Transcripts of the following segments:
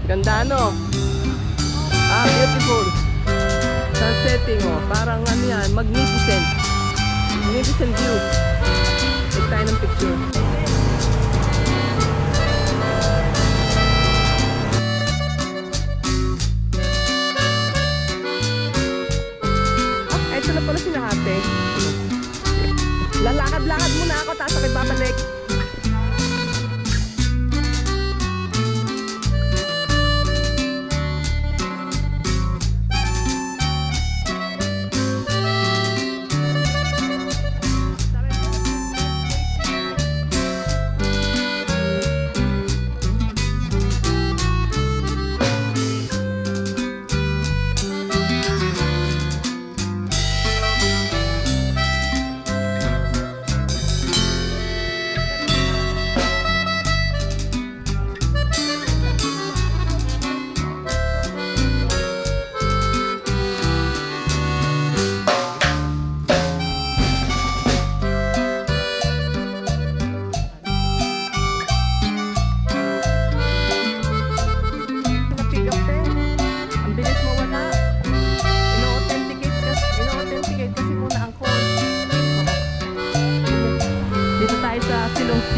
Ganda no? Ah, beautiful. Sunsetting oh. Parang ano yan, magnificent. Magnificent view. Take tayo ng picture. Ah, eto na pala si ate. Lalakad-lakad muna ako, tapos ako babalik.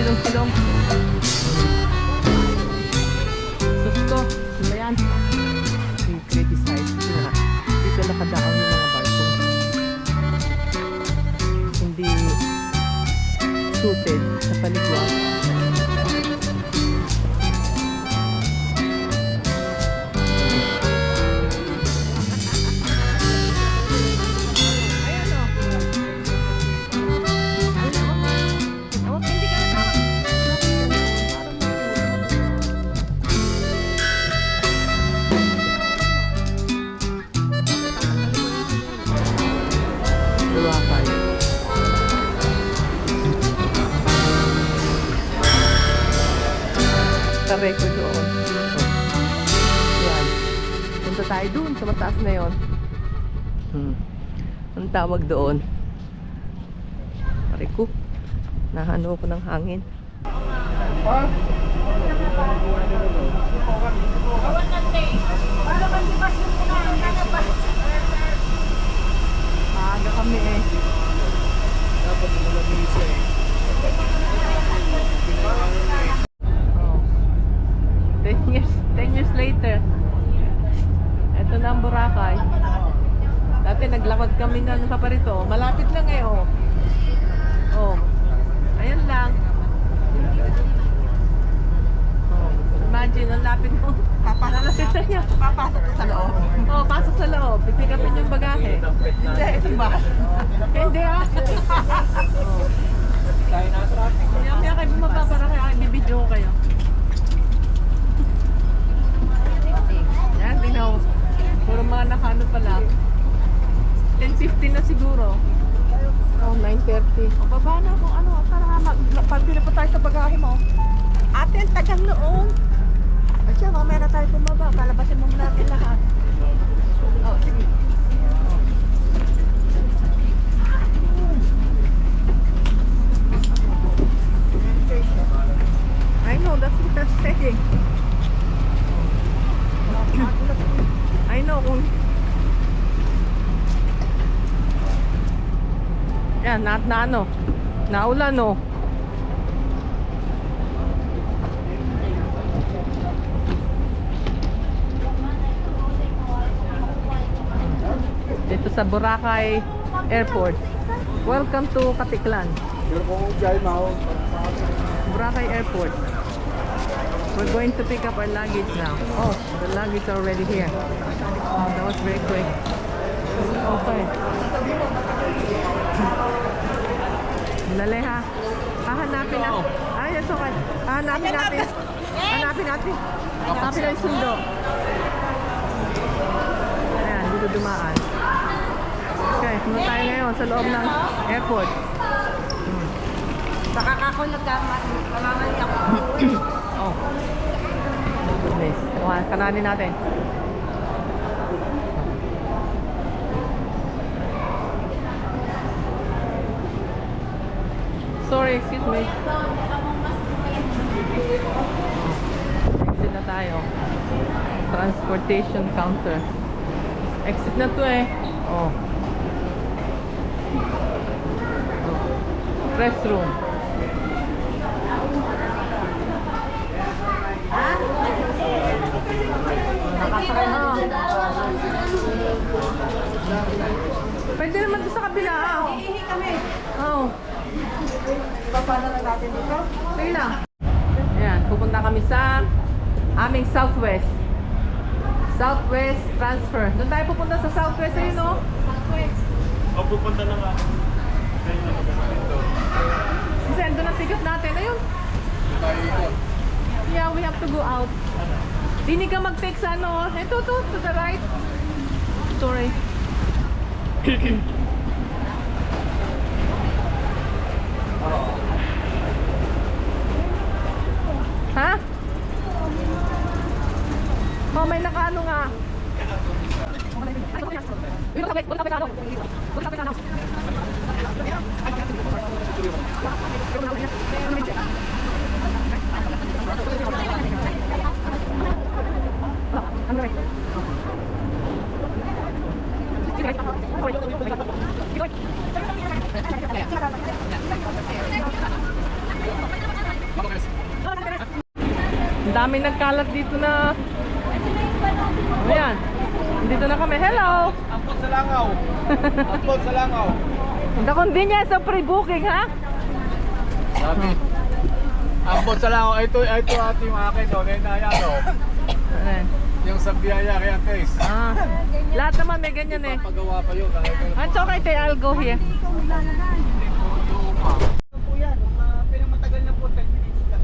Silong-silong. Sus ko, ano yan? Yung criticize na. Dito nakadaang yung mga barko. Hindi suited sa paligwak. Record doon. Yan. Punta tayo doon sa mataas na yon. Ang tawag doon. Pare ko. Nahano ko ng hangin. Maaga kami eh. Dapat malabis eh. 10 years later, ito na ang Boracay. Dati naglakad kami ng paparito, malapit lang eh oh. Oh, ayan lang. Oh, imagine, ang lapit mo. Papasok niya. Papasok sa loob. Oh, pasok sa loob. Pipikapin yung bagahe. Hindi, ito ba? Hindi ah. Oh. Maya kayo bumaba para kaya bibidyo kayo. Yan, tingnan. Puro mga nakano pala. 10:50 na siguro. Oh, 9:30. O, baba na kung ano. Para pagpili po tayo sa bagahe mo. Ate, ang tagang noon. At siya, mamaya na tayo bumaba. Palabasin mo muna natin lahat. Oh, sige. I know, that's what I'm saying. I know kung yan, na ano naulan no. Dito sa Boracay Airport. Welcome to Katiklan. Boracay Airport. We're going to pick up our luggage now. Oh, the luggage are already here. Oh, that was very quick. Okay. Dali ha. Hahanapin natin. Ay, it's okay. Hahanapin natin. Hanapin natin. Hanapin natin sundo. Ayan, dito dumaan. Okay, muna tayo ngayon sa loob ng airport. Baka ako nagkamamali ako. Oh. Goodness. Kananin natin. Sorry, excuse me. Exit na tayo. Transportation counter. Exit na to eh. Oh. Restroom. Nakasakay na. Pwede naman to sa kabila. Ihi kami. Oh. Paano na natin dito? Sige lang. Ayan, pupunta kami sa aming Southwest. Southwest transfer. Doon tayo pupunta sa Southwest. Ayun no? O, pupunta na nga. Kasi doon ang ticket natin. Ayun. Yeah, we have to go out. Hindi ka mag-take sa ano. Ito, to the right. Sorry. Ha? Oh, may nakaano nga. Ang daming nagkalat dito na. Ayan. Dito na kami. Hello! Ampot sa langaw. Ampot sa langaw. The convenience of pre-booking, ha? Sabi. Ampot sa langaw. Ito ate yung akin. O, na yan o. Ayan. Yung sa biyaya kay Antes. Ah. Lahat naman may ganyan eh. Pagawa pa yun. It's okay, te. I'll go here. Po yan. Pinamatagal na po 10 minutes lang.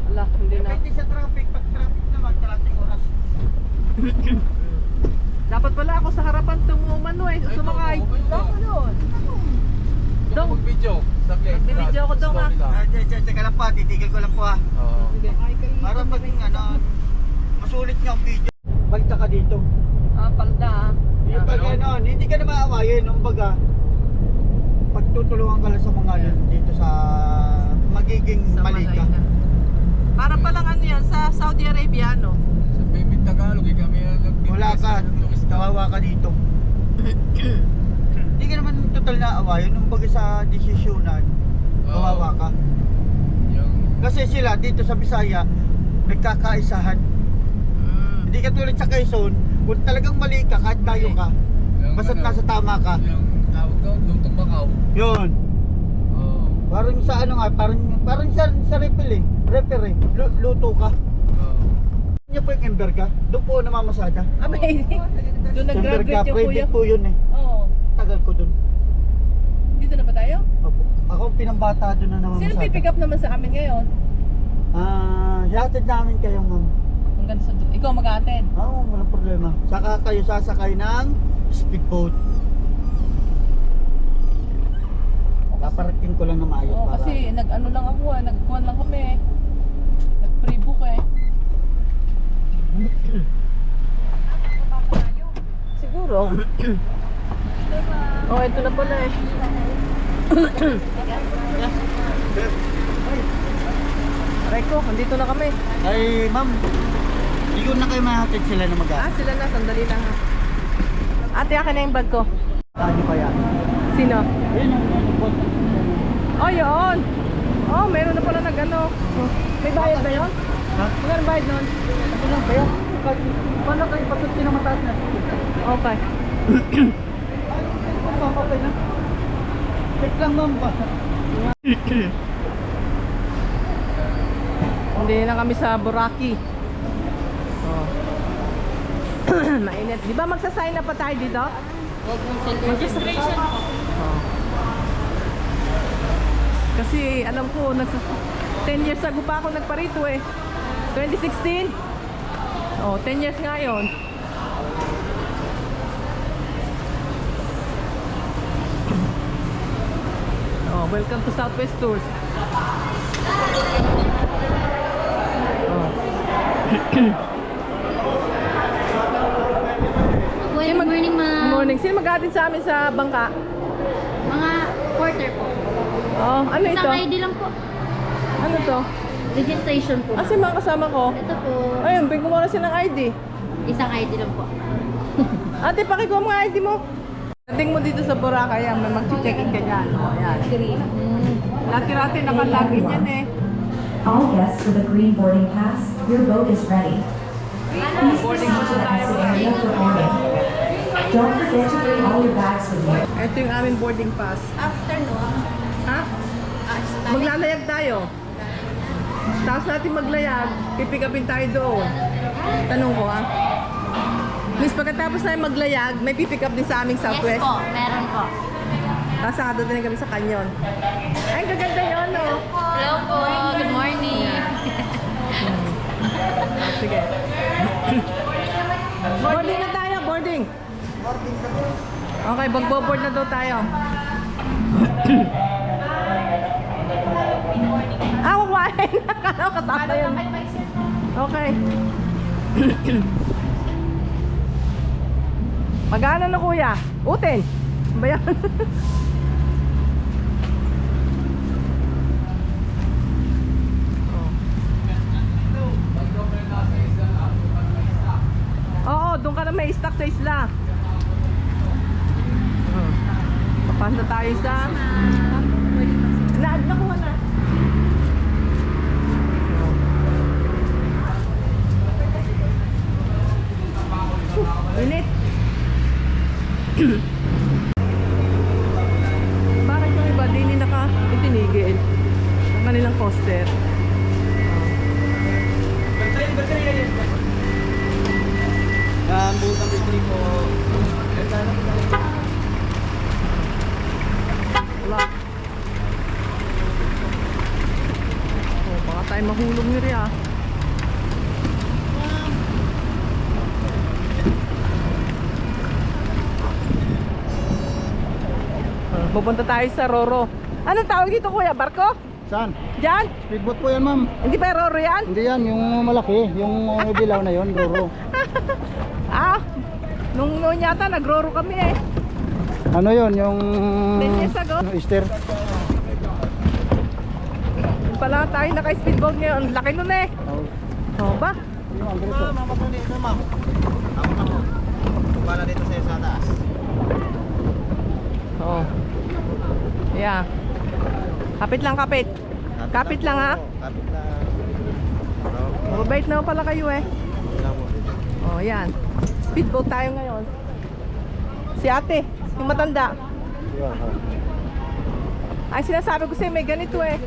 Ala, hindi na. Depende sa traffic. Pag traffic naman, kalating oras. Dapat pala ako sa harapan tumumano eh. Sumakay. Dong Dong. Dong. Mag-video. Mag-video ako, Dong, ha? Teka lang pa. Titigil ko lang po ha. Oo. Sige. Para pag ano, masulit nga ang video. Balta ka dito. Ah, palda ah. Yung pag ano, hindi ka na maawayin. Ang baga, pagtutulungan ka lang sa mga dito sa magiging Sa malika. Malayna. Para palang ano yan, sa Saudi Arabia, no? Sa Pimit Tagalog, kami Wala ka, kawawa ka dito. Hindi ka naman total na awayin. Ang baga sa desisyonan, kawawa ka. Kasi sila dito sa Bisaya, nagkakaisahan. Hindi ka tulad sa Quezon, kung talagang mali ka, kahit tayo ka, basta't nasa tama ka. Yung tawag doon, lutong bakaw. Yun. Oo. Parang sa ano nga, parang sa referee, luto ka. Oo. Niyo po yung ember ka, doon po namamasada. Amazing. Doon Ember ka, nag-graduate yung kuya. private po yun eh. Oo. Tagal ko doon. Dito na ba tayo? Opo. Ako pinambata doon na namamasada. Sino pipick up naman sa amin ngayon? Hatid namin kayo ma'am. Hanggang sa ikaw mag-attend. Oo, walang problema. Saka kayo sasakay ng speedboat. Paparating ko lang na maayos Oo, para. kasi nag-ano lang ako eh, nag-kuhan lang kami eh. Nag-pre-book eh. Siguro. Oh, ito na pala eh. Aray ko, andito na kami. Ay, ma'am. Hindi ko na kayo mahatid sila na Ah, sila na, sandali lang ha. Ate, akin na yung bag ko. Ano kaya? Sino? Ayun ang bot. Oh, yun. Oh, meron na pala nag-ano. Oh, may bayad ba yun? Ha? Magkano bayad nun? Ito lang kaya? Paano kayo pagkat sinamataas na? Okay. Okay na. Check lang ma'am ba? Hindi na kami sa Boracay. Oh. Mainit. Di ba magsasign na pa tayo dito? Registration po. Oh. Kasi alam ko, 10 years ago pa ako nagparito eh. 2016. Oh, 10 years nga yun. Oh, welcome to Southwest Tours. Oh. Good morning, ma'am. Morning. Sino mag-atin sa amin sa bangka? Mga porter po. Oh, ano ito? Isang ID lang po. Ano to? Registration po. Kasi mga kasama ko. Ito po. Ayun, bigyan mo na silang ID. Isang ID lang po. Ate, pakikuha mo ang ID mo. Dating mo dito sa Boracay, yan, may mag-check-in ka dyan. O, yan. Lati-rati nakalagin yan eh. All guests with a green boarding pass, your boat is ready. Please Boarding proceed to pass the tayo. exit area for boarding. Don't forget to bring all your bags with you. Ito yung aming boarding pass. Afternoon. Ha? Maglalayag tayo. Tapos natin maglayag, pipikapin tayo doon. Tanong ko ha. Miss, pagkatapos na maglayag, may pipick up din sa aming Yes Southwest. po, meron po. Kasado din kami sa kanyon. Ay, ang gaganda yun, no? Hello po, good morning. Sige. Boarding na tayo, boarding. Okay, magbo-board na daw tayo. Ah, kumain. Akala ko kasama yun. Okay. Magkano na kuya? Utin. Ba yan? Oo, doon ka na may stock sa isla. Papanda tayo sa... Nakuha na. Init. Bakit yung iba din naka-itinigil ang kanilang coaster? Butang bibili ko. Wala. Oh, baka tayo mahulog nyo rin ah. Pupunta tayo sa Roro. Anong tawag dito kuya? Barko? Saan? Diyan? Speedboat po yan, ma'am. Hindi ba Roro yan? Hindi yan, yung malaki, yung dilaw na yon, Roro. Ah, nung noon yata nag-Roro kami eh. Ano yon, yung 10 years ago. Easter? Yung pala tayo naka-speedboat ngayon. Laki nun eh. Oh ba? Yung Andres. Ma'am, ako dito, ma'am. Ako na po. Wala dito sa taas. Oo. Yeah. Kapit lang, kapit. Kapit lang ha. Kapit lang. Mabait na pala kayo eh. Oh, yan. Speedboat tayo ngayon. Si ate, yung matanda. Ay, sinasabi ko sa'yo, may ganito eh.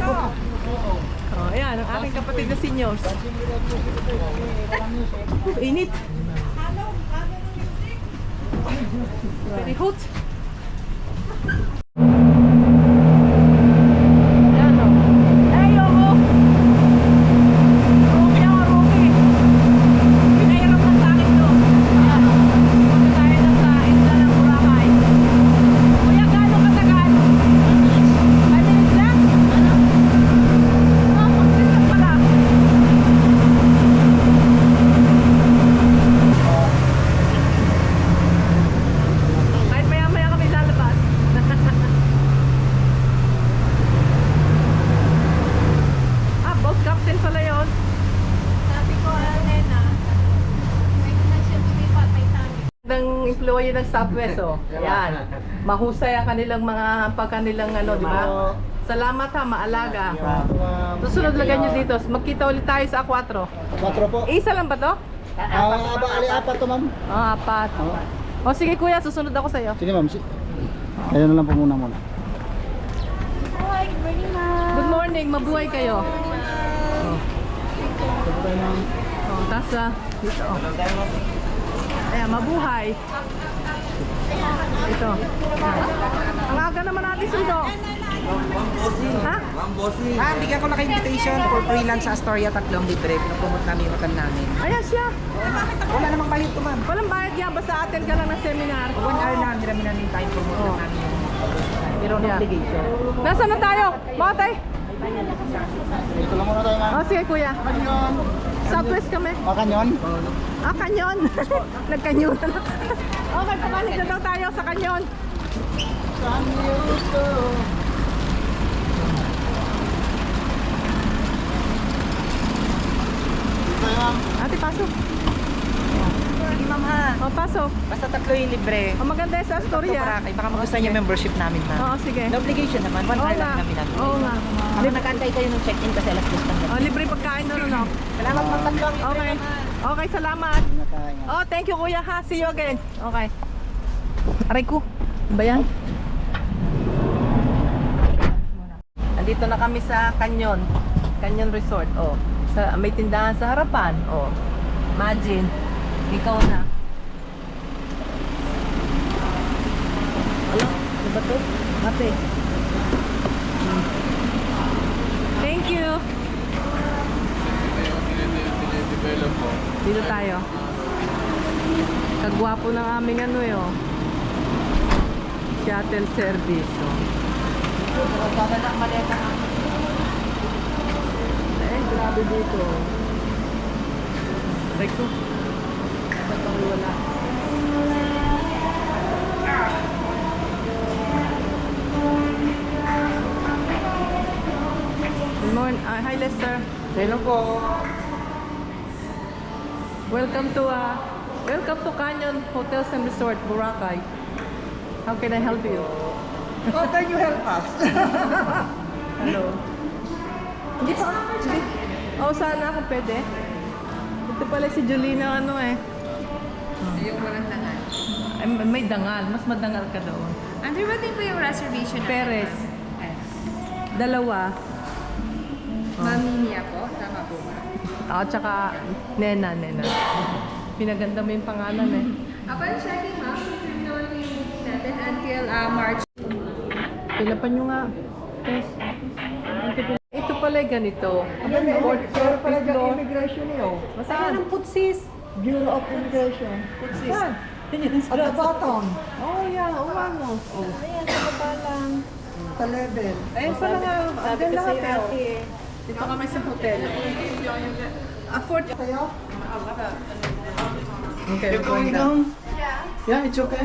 Oh, ayan, ang aking kapatid na seniors. Init. Very hot. Yan o. Hey, Yoko! Ruki ako, Ruki. Pinahirap na sa akin to. Ayan o. Punta tayo na sa isla ng Boracay. Kuya, gano'ng katagal? 5 minutes lang? Oh, mag-minutes lang pala. Kahit maya-maya kami lalabas. Ah, boat captain pala yun. Sabi ko, Nena, may na siya tumipat, may tani. Ang employee ng Southwest, oh. Yan. Mahusay ang kanilang mga pagkanilang ano, di ba? Salamat ha, maalaga. Susunod lagay nyo dito. Magkita ulit tayo sa A4. 4 po. Isa lang ba to? Bali, 4 to, ma'am. Ah, 4. O sige kuya, susunod ako sa'yo. Sige, ma'am. Kaya na lang po muna. Hi, good morning, ma'am. Good morning, mabuhay kayo. Oh, tasa. Dito. Oh. Ayan, mabuhay. Ito. Ang aga naman natin sundo. Ha? Bigyan ko na kayo invitation for freelance sa Astoria, tatlong libre. Pinapromote namin yung hotel namin. Ayan siya. Wala namang bayad to, ma'am. Walang bayad yan, basta attend ka lang ng seminar. 1 hour lang, hirami namin time promote Oh. lang namin yung pero no Yeah. obligation. Nasaan na tayo? Mga tay? Dito lang muna tayo, ma'am. Oh, sige kuya. Kanyon. Southwest kami. Kanyon? Ah, kanyon. Nagkanyon na. Okay, pabalik na daw tayo sa kanyon. Ate, pasok. Sige ma'am ha. O, pasok. Basta 3 yung libre. O, maganda yung sa Astoria. Boracay. Baka magustuhan niyo membership namin ma'am. Oo, sige. No obligation naman. 1 Oo hour nga. lang namin. Oo nga. Habang nag-antay kayo ng check-in kasi alas 2 lang. O, libre pagkain doon, no? Salamat ma'am Tatlong. Okay. Okay, salamat. Oh, thank you kuya ha. See you again. Okay. Aray ko. Ano ba yan? Andito na kami sa Canyon. Canyon Resort. Oh, may tindahan sa harapan. Oh. Imagine. Ikaw na. Ano? Ano ba to? Ate. Thank you. Develop po. Dito tayo. Kagwapo ng aming ano yun. Shuttle service. Oh. Baka na maleta. Eh, grabe dito. Aray ko. Ba't ako wala? Good morning. Hi Lester. Hello po. Welcome to Canyon Hotels and Resort, Boracay. How can I help you? How can you help us? Hello. Hindi pa. Hindi. Oh, sana ako pwede. Ito pala si Julina ano eh. Yung walang dangal. Ay, may dangal. Mas madangal ka doon. Under ba din po yung reservation natin? Perez. Yes. Dalawa. Maminia po, tama po ba? At saka Nena. Pinaganda mo yung pangalan eh. Upon checking ma'am, confirm naman po yung booking natin until March. Pilapan nyo nga. Yes. Ito pala ganito. Fourth floor, fifth floor. Immigration niyo. Masaan? putsis. Bureau of Immigration. Saan? At the bottom. Oh, yeah. Uwa mo. Oh. Ayan, sa baba lang. Sa level. Ayun pala nga. Andyan lahat eh. Dito kami sa hotel. Afford. Kayo? Okay, You're going down? Yeah, it's okay.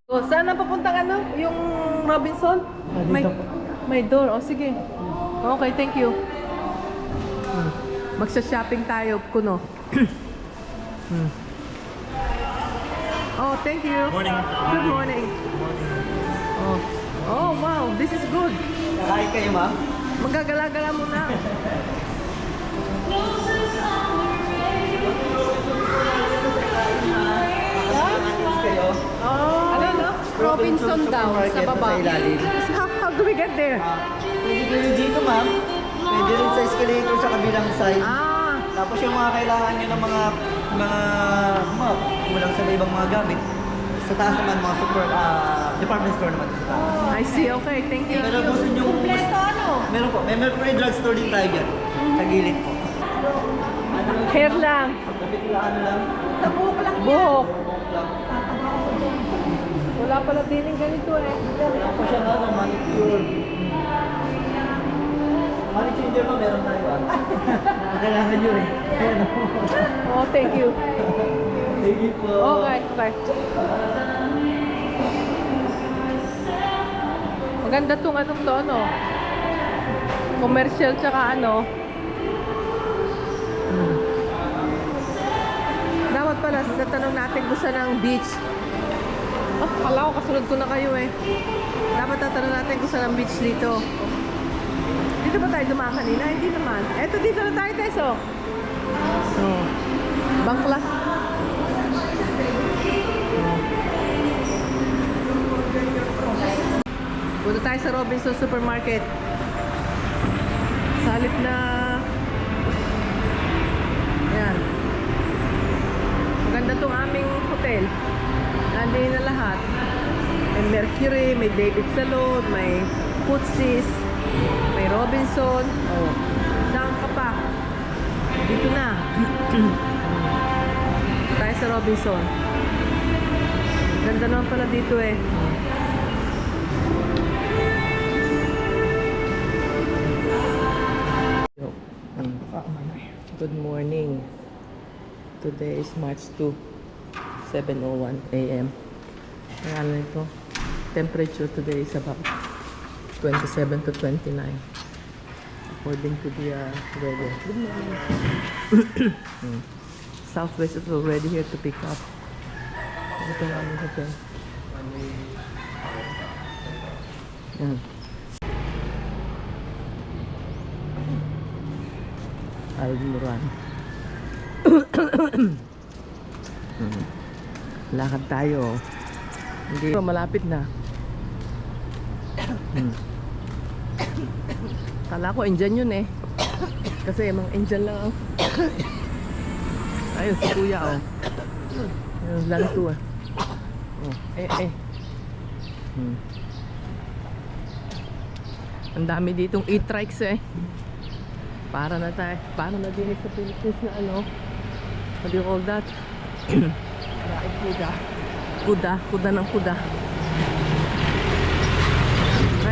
Oh, saan na papuntang ano? Yung Robinson? May door. Oh, sige. Okay, thank you. Magsa-shopping tayo, kuno. Oh, thank you. Morning. Good morning. Oh. Oh, wow. This is good. Kakain kayo, ma'am? Magagala-gala muna. Kayo? Oh. Ano, no? Robinson daw, sa baba. Sa ilalim. So how do we get there? Pwede rin dito, ma'am. Pwede rin sa escalator sa kabilang side. Ah. Tapos yung mga kailangan nyo ng mga kulang sa ibang mga gamit. Sa taas naman, mga department store naman sa taas. I see. Okay, thank you. Pero gusto nyo... Kompleto ano? Meron po. May drugstore din tayo dyan. Sa gilid po. Hair lang. Kapit lang ano lang. Buhok. Wala pala din yung ganito eh. Tapos siya na, manicure. Manicure pa meron tayo kailangan nyo eh. Ayan. Oh, thank you. Thank you po. Okay, okay. Maganda tong anong to, ano? Commercial tsaka ano. Dapat pala, tatanong natin kung saan ang beach. Oh, kala ko kasunod ko na kayo eh. Dapat tatanong natin kung saan ang beach dito. Dito ba tayo dumaan kanina? Hindi naman. Eto, dito na tayo, Teso. Oh. Bangkla. Punta tayo sa Robinson Supermarket. Sa halip na... Yan. Maganda tong aming hotel. Nandiyan na lahat. May Mercury, may David Salon, may Putsis, may Robinson. Oh. Saan ka pa? Dito na. Tayo sa Robinson. Ganda naman pala dito eh. Good morning. Today is March 2, 7:01 a.m. Ang ano ito? Temperature today is about 27 to 29. According to the weather. Good morning. Southwest is already here to pick up. Ito nga yung hotel. Yan. Almuran. Lakad tayo. Hindi. Malapit na. Kala ko Indian yun eh. Kasi mga Indian lang ang... Ayun, si kuya oh. Ayun, lang ito ah. Oh, Ang dami ditong e-trikes eh. Para na din sa Philippines na ano. What do you call that? Kuda ng kuda.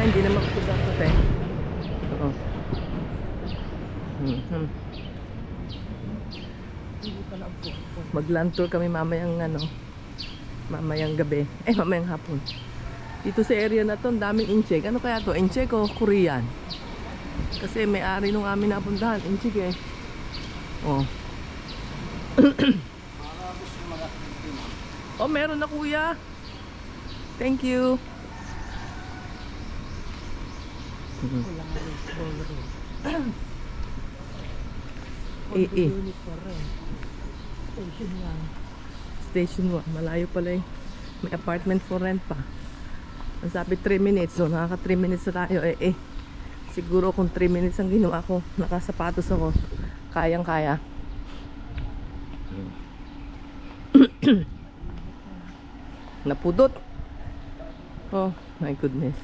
Hindi naman kuda ito eh. Oo. Mag-land tour kami mamayang gabi. Mamayang hapon. Dito sa area na to, ang daming incheck. Ano kaya to? Incheck o Korean? Kasi may-ari nung amin napuntahan. Incheck eh. Oh. Oh, meron na kuya. Thank you. Station 1. Malayo pala eh. May apartment for rent pa. Ang sabi 3 minutes. So nakaka 3 minutes na tayo siguro kung 3 minutes ang ginawa ko, nakasapatos ako, kayang kaya. Napudot. Oh my goodness.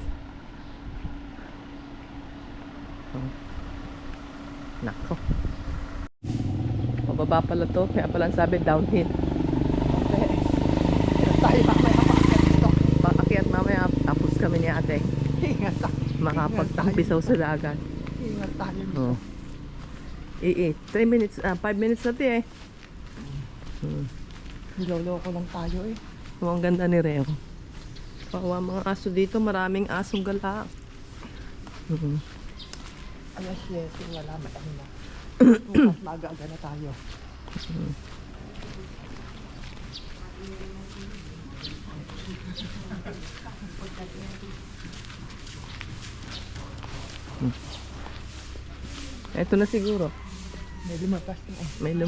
Oh. Nako. Pababa pala to. Kaya pala sabi downhill. Tayo mamaya paakyat mamaya. Tapos kami ni ate. Makapagtampisaw sa dagat. Ingat tayo. Oh. 3 minutes, 5 minutes na ito eh. Niloloko lang tayo eh. Oh, ang ganda ni Reo. Pawa mga aso dito. Maraming asong gala. Alas 7, wala matang na. Mas maaga-aga na tayo. Ito na siguro. May lumapas na eh.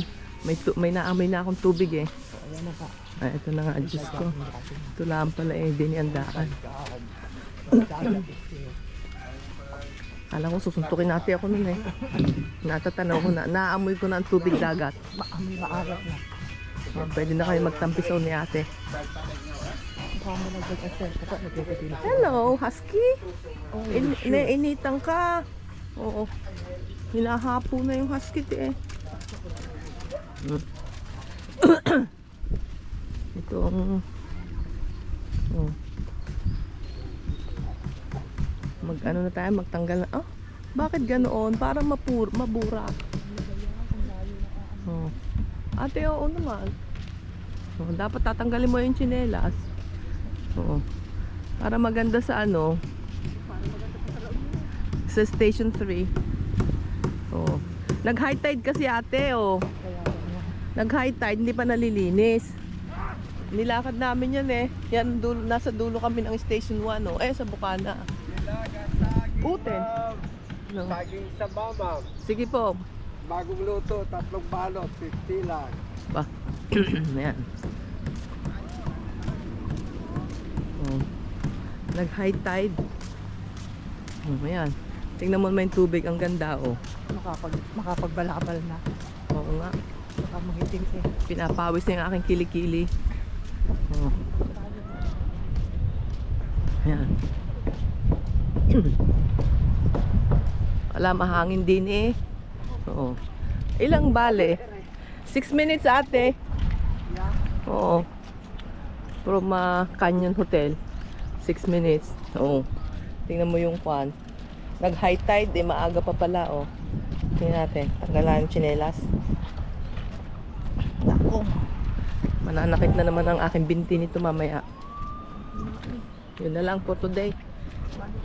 May naamoy na akong tubig eh. So, ayan na ka. Ito na nga, adjust ko. Ito lang pala eh, diniandaan. Kala ko susuntukin natin ako nun eh. Natatanaw ko na, naamoy ko na ang tubig dagat. Maamoy maalat na. Pwede na kayo magtampisaw ni ate. Baka mo nagdagkasel. Kapag nagdagkasel. Hello, husky. Nainitan ka. Oo. Hinahapo na yung husky eh. Ito ang mag-ano na tayo, magtanggal na. Bakit ganoon? Para mabura. Ate, oo naman. Dapat tatanggalin mo yung tsinelas. Para maganda sa ano. Sa Station 3. Nag-high tide kasi ate, Nag-high tide, hindi pa nalilinis. Nilakad namin yan eh. Yan, nasa dulo kami ng Station 1, sa Bukana. Uten. Saging sa mama. Sige po. Bagong luto, 3 balot, 50 lang. Ba. Ayan. Nag-high tide. Ayan. Tingnan mo naman yung tubig, ang ganda Makapagbalabal na. Oo nga. Baka mangitim eh. Pinapawis na yung aking kilikili. Ayan. Wala, mahangin din eh. Ilang bale? 6 minutes ate. Oo. From Canyon Hotel. 6 minutes. Tingnan mo yung kwan. Nag-high tide maaga pa pala Tingnan natin. Tanggalan yung tsinelas. Nako. Mananakit na naman ang aking binti nito mamaya. Yun na lang for today.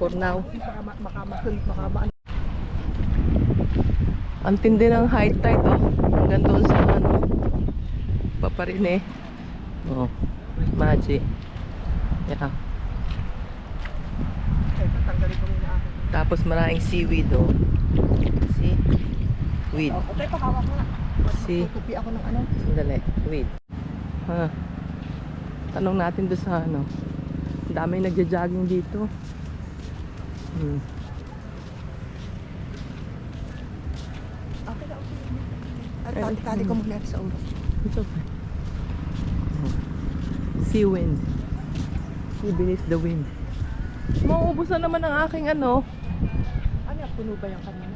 For now. Makamaan. Ang tindi ng high tide, oh. Hanggang doon sa ano. Paparine. Oh. Magic. Yeah. Tatanggalin ko muna ako. Tapos maraming seaweed, oh. See? Weed. Okay, pakawak mo na. See? Tutupi ako ng ano. Sandali. Weed. Ha. Tanong natin doon sa ano. Ang daming nagja-jogging dito. Okay na, okay. At tali ko muna sa ulo. It's okay. Sea wind. Sea beneath the wind. Mauubos na naman ang aking ano. Ano yan, puno ba yung kanina?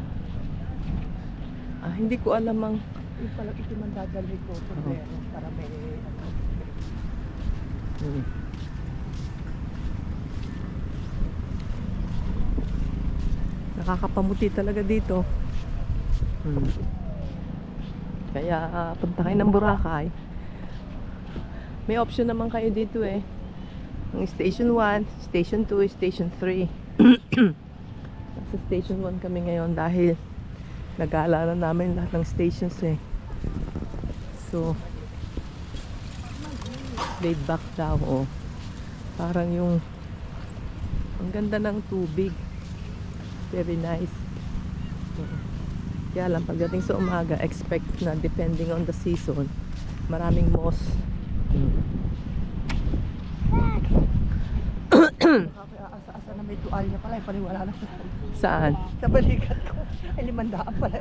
Hindi ko alam ang... Yung pala ito man dadalhin ko. Para may ano. Nakakapamuti talaga dito. Kaya punta kayo ng Boracay. May option naman kayo dito eh. Ang Station 1, Station 2, Station 3. Nasa Station 1 kami ngayon dahil nag-aalala namin lahat ng stations eh. So, laid back daw oh. Parang yung ang ganda ng tubig. Very nice. Kaya lang pagdating sa umaga, expect na depending on the season, maraming moss. Asa na may tuwalya pala, paniwala na sa Saan? sa balikat ko. Ay, 500 pala.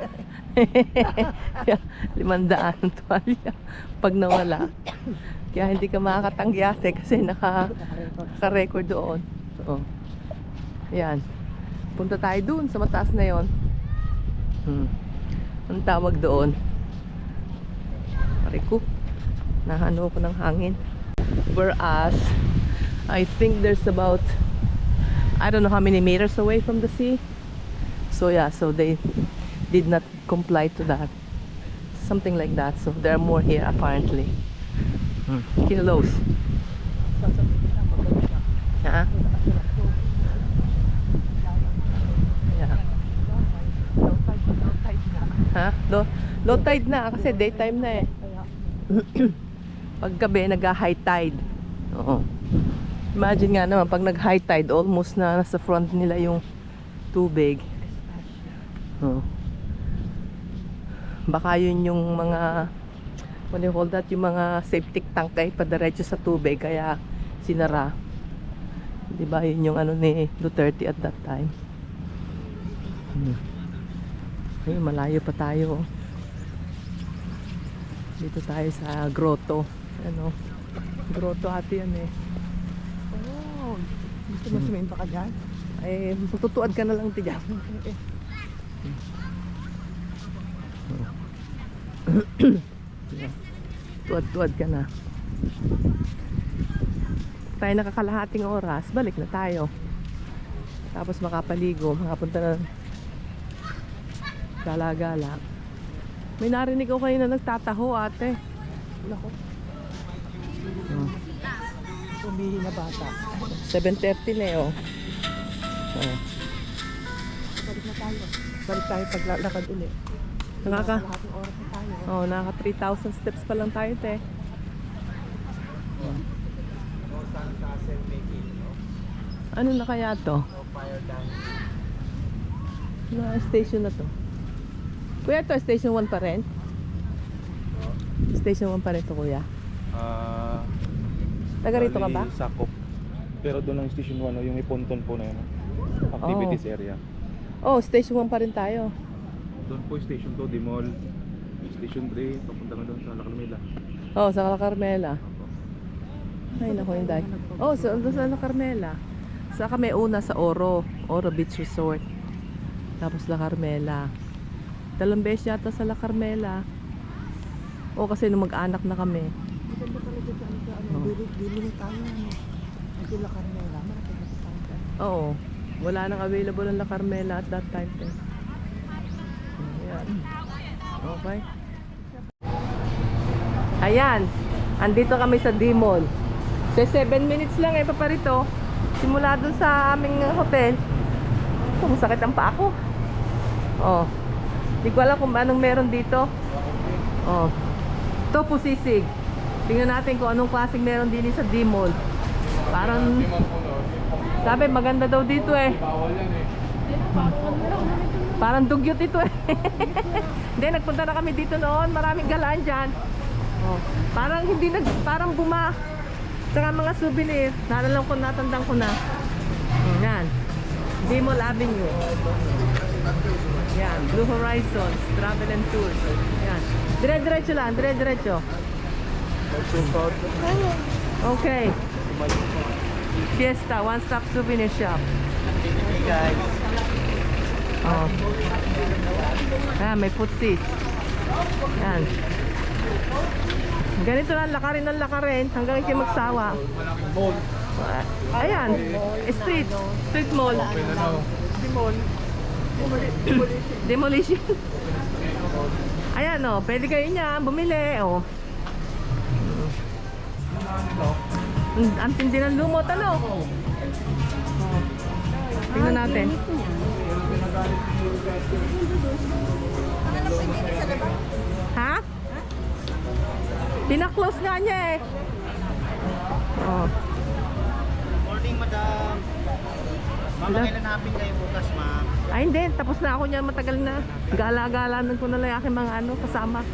500 ang tuwalya pag nawala. Kaya hindi ka makakatangyate kasi naka-record doon. So, ayan. Punta tayo doon sa mataas na yon. Ang tawag doon. Pariku. Nahano ko ng hangin. Whereas, I think there's about, I don't know how many meters away from the sea. So yeah, so they did not comply to that. Something like that. So there are more here apparently. Kilos. Ha? Yeah. Ha? Low tide na kasi daytime na eh. Paggabi nag-high tide. Oo. Imagine nga naman pag nag-high tide almost na nasa front nila yung tubig. Oh. Baka yun yung mga what do you call that? Yung mga septic tank ay padiretso sa tubig kaya sinara. Diba yun yung ano ni Duterte at that time. Ay, malayo pa tayo. Dito tayo sa grotto. Ano? Grotto ate yan eh. Oh, gusto mo sumimpa ka dyan? Ay, tutuad ka na lang tiyan. Tuwad-tuwad ka na. Tayo nakakalahating oras, balik na tayo. Tapos makapaligo, makapunta na gala-gala. May narinig ako kayo na nagtataho ate. Wala ko. Umihi na bata. 7:30 na eh oh. Balik na tayo. Balik tayo paglalakad ulit. Kalahating oras na tayo. Oh, naka 3,000 steps pa lang tayo te. Ano na kaya to? Na station na to. Kuya, to station 1 pa rin? Station 1 pa rin to kuya. Taga rito ka ba? Sakop. Pero doon ang Station 1, yung Iponton po na yun. Activities area. Oh, station 1 pa rin tayo. Doon po Station 2, Dimol. Station 3, papunta nga doon sa La Carmela. Oh, sa La Carmela. Ay, naku, hindi. Oh, sa La Carmela. Sa kami una sa Oro Beach Resort. Tapos La Carmela. 2 beses yata sa La Carmela. O kasi nung mag-anak na kami. Maganda pala dito sa ano. Bili tayo ano. Medyo La Carmela. Malaki na tayo dyan. Oo. Wala nang available ang La Carmela at that time. Ayan. Okay. Ayan. Andito kami sa D-Mall. So 7 minutes lang eh paparito. simula dun sa aming hotel, kung sakit ang paa ko. Oh. Hindi ko alam kung anong meron dito. Oh. Tofu sisig. Tingnan natin kung anong klaseng meron din sa D-Mall. Parang sabi maganda daw dito eh. Parang dugyot ito eh. Hindi, nagpunta na kami dito noon. Maraming galaan dyan. Oh. Parang hindi parang buma. Saka mga souvenir. Naalala ko, natandang ko na. Yan. D-Mall Avenue. Yan. Blue Horizons. Travel and Tours. Yan. Dire-diretso lang. Dire-diretso. Okay. Fiesta. One-stop souvenir shop. Guys. Oh. Yan. May footsies. Yan. Ganito lang, lakarin hanggang hindi magsawa. Ayan, street mall. Demolition. Ayan o, pwede kayo niya bumili o. Ang tindi ng lumot, ano? Tingnan natin. Ha? Pina-close nga niya eh. Oh. Morning, madam. Mama, kailan namin kayo bukas, ma'am? Ay hindi, tapos na ako niyan, matagal na. Gala-galanan ko na lang aking mga kasama.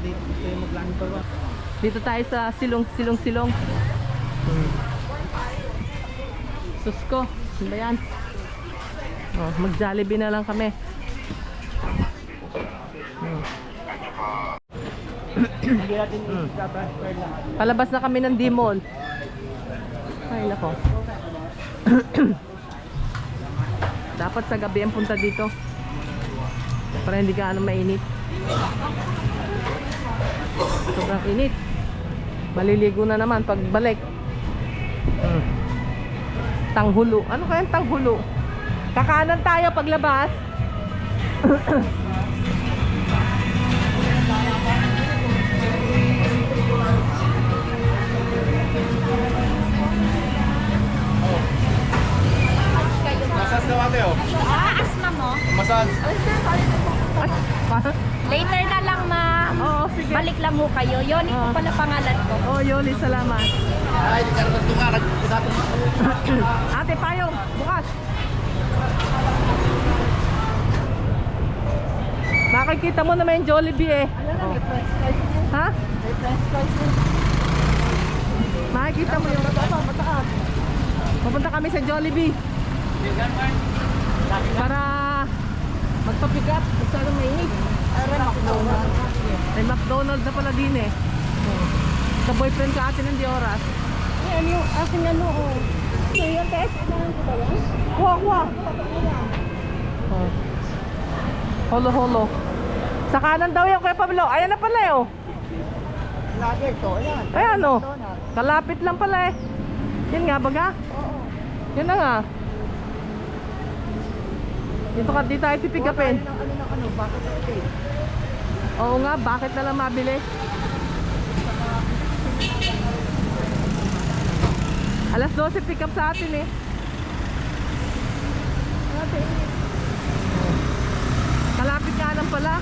Dito kayo mag-lunch pa ba? Dito tayo sa silong. Susko, ano ba yan? Oh, mag-Jollibee na lang kami. Hindi natin i-transfer lang. Palabas na kami ng D-Mall. Ay nako. Dapat sa gabi ang punta dito para hindi ka mainit. Sobrang init. Maliligo na naman pag balik. Tanghulo. Ano kayang tanghulo? Kakanan tayo paglabas. Masas daw ate oh. Asma mo? Masas. Later na lang, ma'am. Oo, sige. Balik lang ho kayo. Yoni ko pala pangalan ko. Oh, Yoli, salamat. Ay, di ka naman tumarag. Ate Payong, bukas. Makikita mo naman yung Jollibee eh. Ha? Makikita mo yung mataas. Pupunta kami sa Jollibee. Para magpapigat. Gusto nang mainit. May McDonald's na pala din eh. Sa boyfriend ka atin ng oras. Ano yung aking ano, oh. So, yung test, kailangan ko ba yan? Kuha. Oh. Holo. Sa kanan daw yan, Kuya Pablo. Ayan na pala eh, oh. Lager to, ayan. Ayan, oh. Kalapit lang pala eh. Yan nga, baga? Oo. Yan na nga. Dito tayo pipigapin. Bakit ito? Oo nga, bakit na lang mabili? Alas 12 pick up sa atin eh. Kalapit nga lang pala.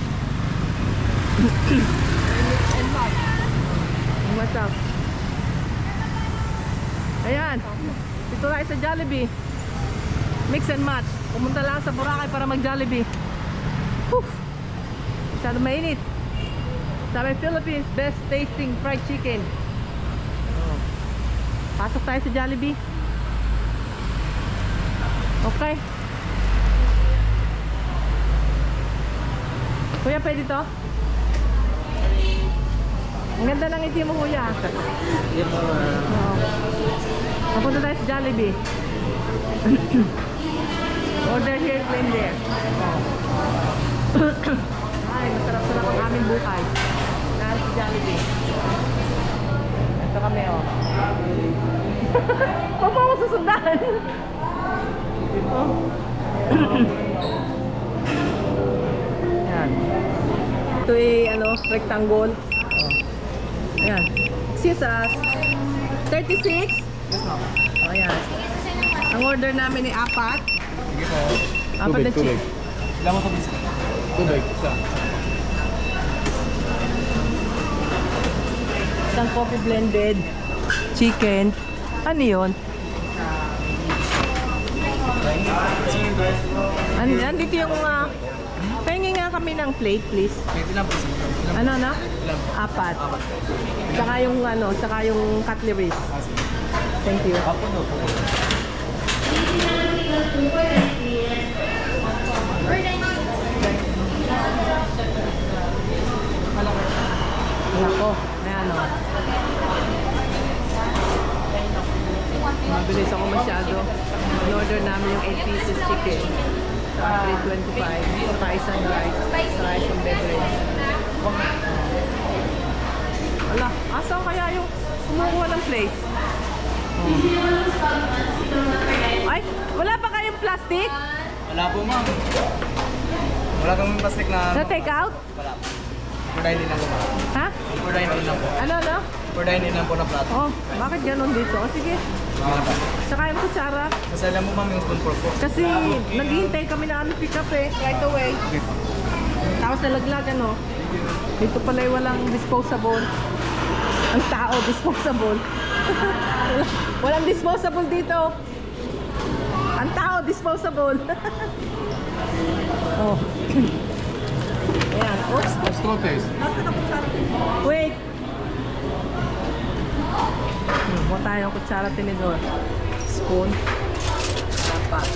What's up? Ayan. Dito tayo sa Jollibee. Mix and match. Pumunta lang sa Boracay para mag Jollibee. Masyado mainit. Sabi Philippines best tasting fried chicken. Pasok tayo sa Jollibee. Okay. Kuya, pwede to? Ang ganda ng ngiti mo, kuya. Oo. Papunta tayo sa Jollibee. Order here, claim there. Ay, masarap-sarap ang aming buhay. Naan sa Jollibee. Ito kami, oh. Huwag mo ako susundan. Oh. Yan. Ito ay, rectangle. Oh. Ayan. Excuse us. 36? Yes, ma'am. Oh, ayan. Ang order namin ni apat. Sige po. Apat na chick. Ilan mo tubig? Tubig, isa. Isang coffee blended. Chicken. Ano yun? Andito yung pahingi nga kami ng plate, please. Ilan po? Ano na? Apat. Tsaka yung tsaka yung cutleries. Thank you. Nako, ayan o. Mabilis ako masyado. In-order namin yung 8 pieces chicken. Sa 325. Saka isang rice. Saka isang beverage. Wala, asan kaya yung kumukuha ng plate? Ay, wala pa kayong plastic? Wala po, ma'am. Wala kang plastic na... Na take out? Wala. For dining lang po, ma'am. Ha? For dining lang po. Ano? For dining lang po na plato. Oh, bakit ganun dito? O sige, saka yung kutsara. Sasala mo, ma'am, yung spoon fork po. Kasi naghihintay kami na pick up right away. Tapos nalaglag dito pala walang disposable. Ang tao disposable. Walang disposable dito. Ang tao disposable. Oh. Ayan. Oops. Straw taste. Wait. Huwag tayong kutsara tinidor. Spoon. Apat.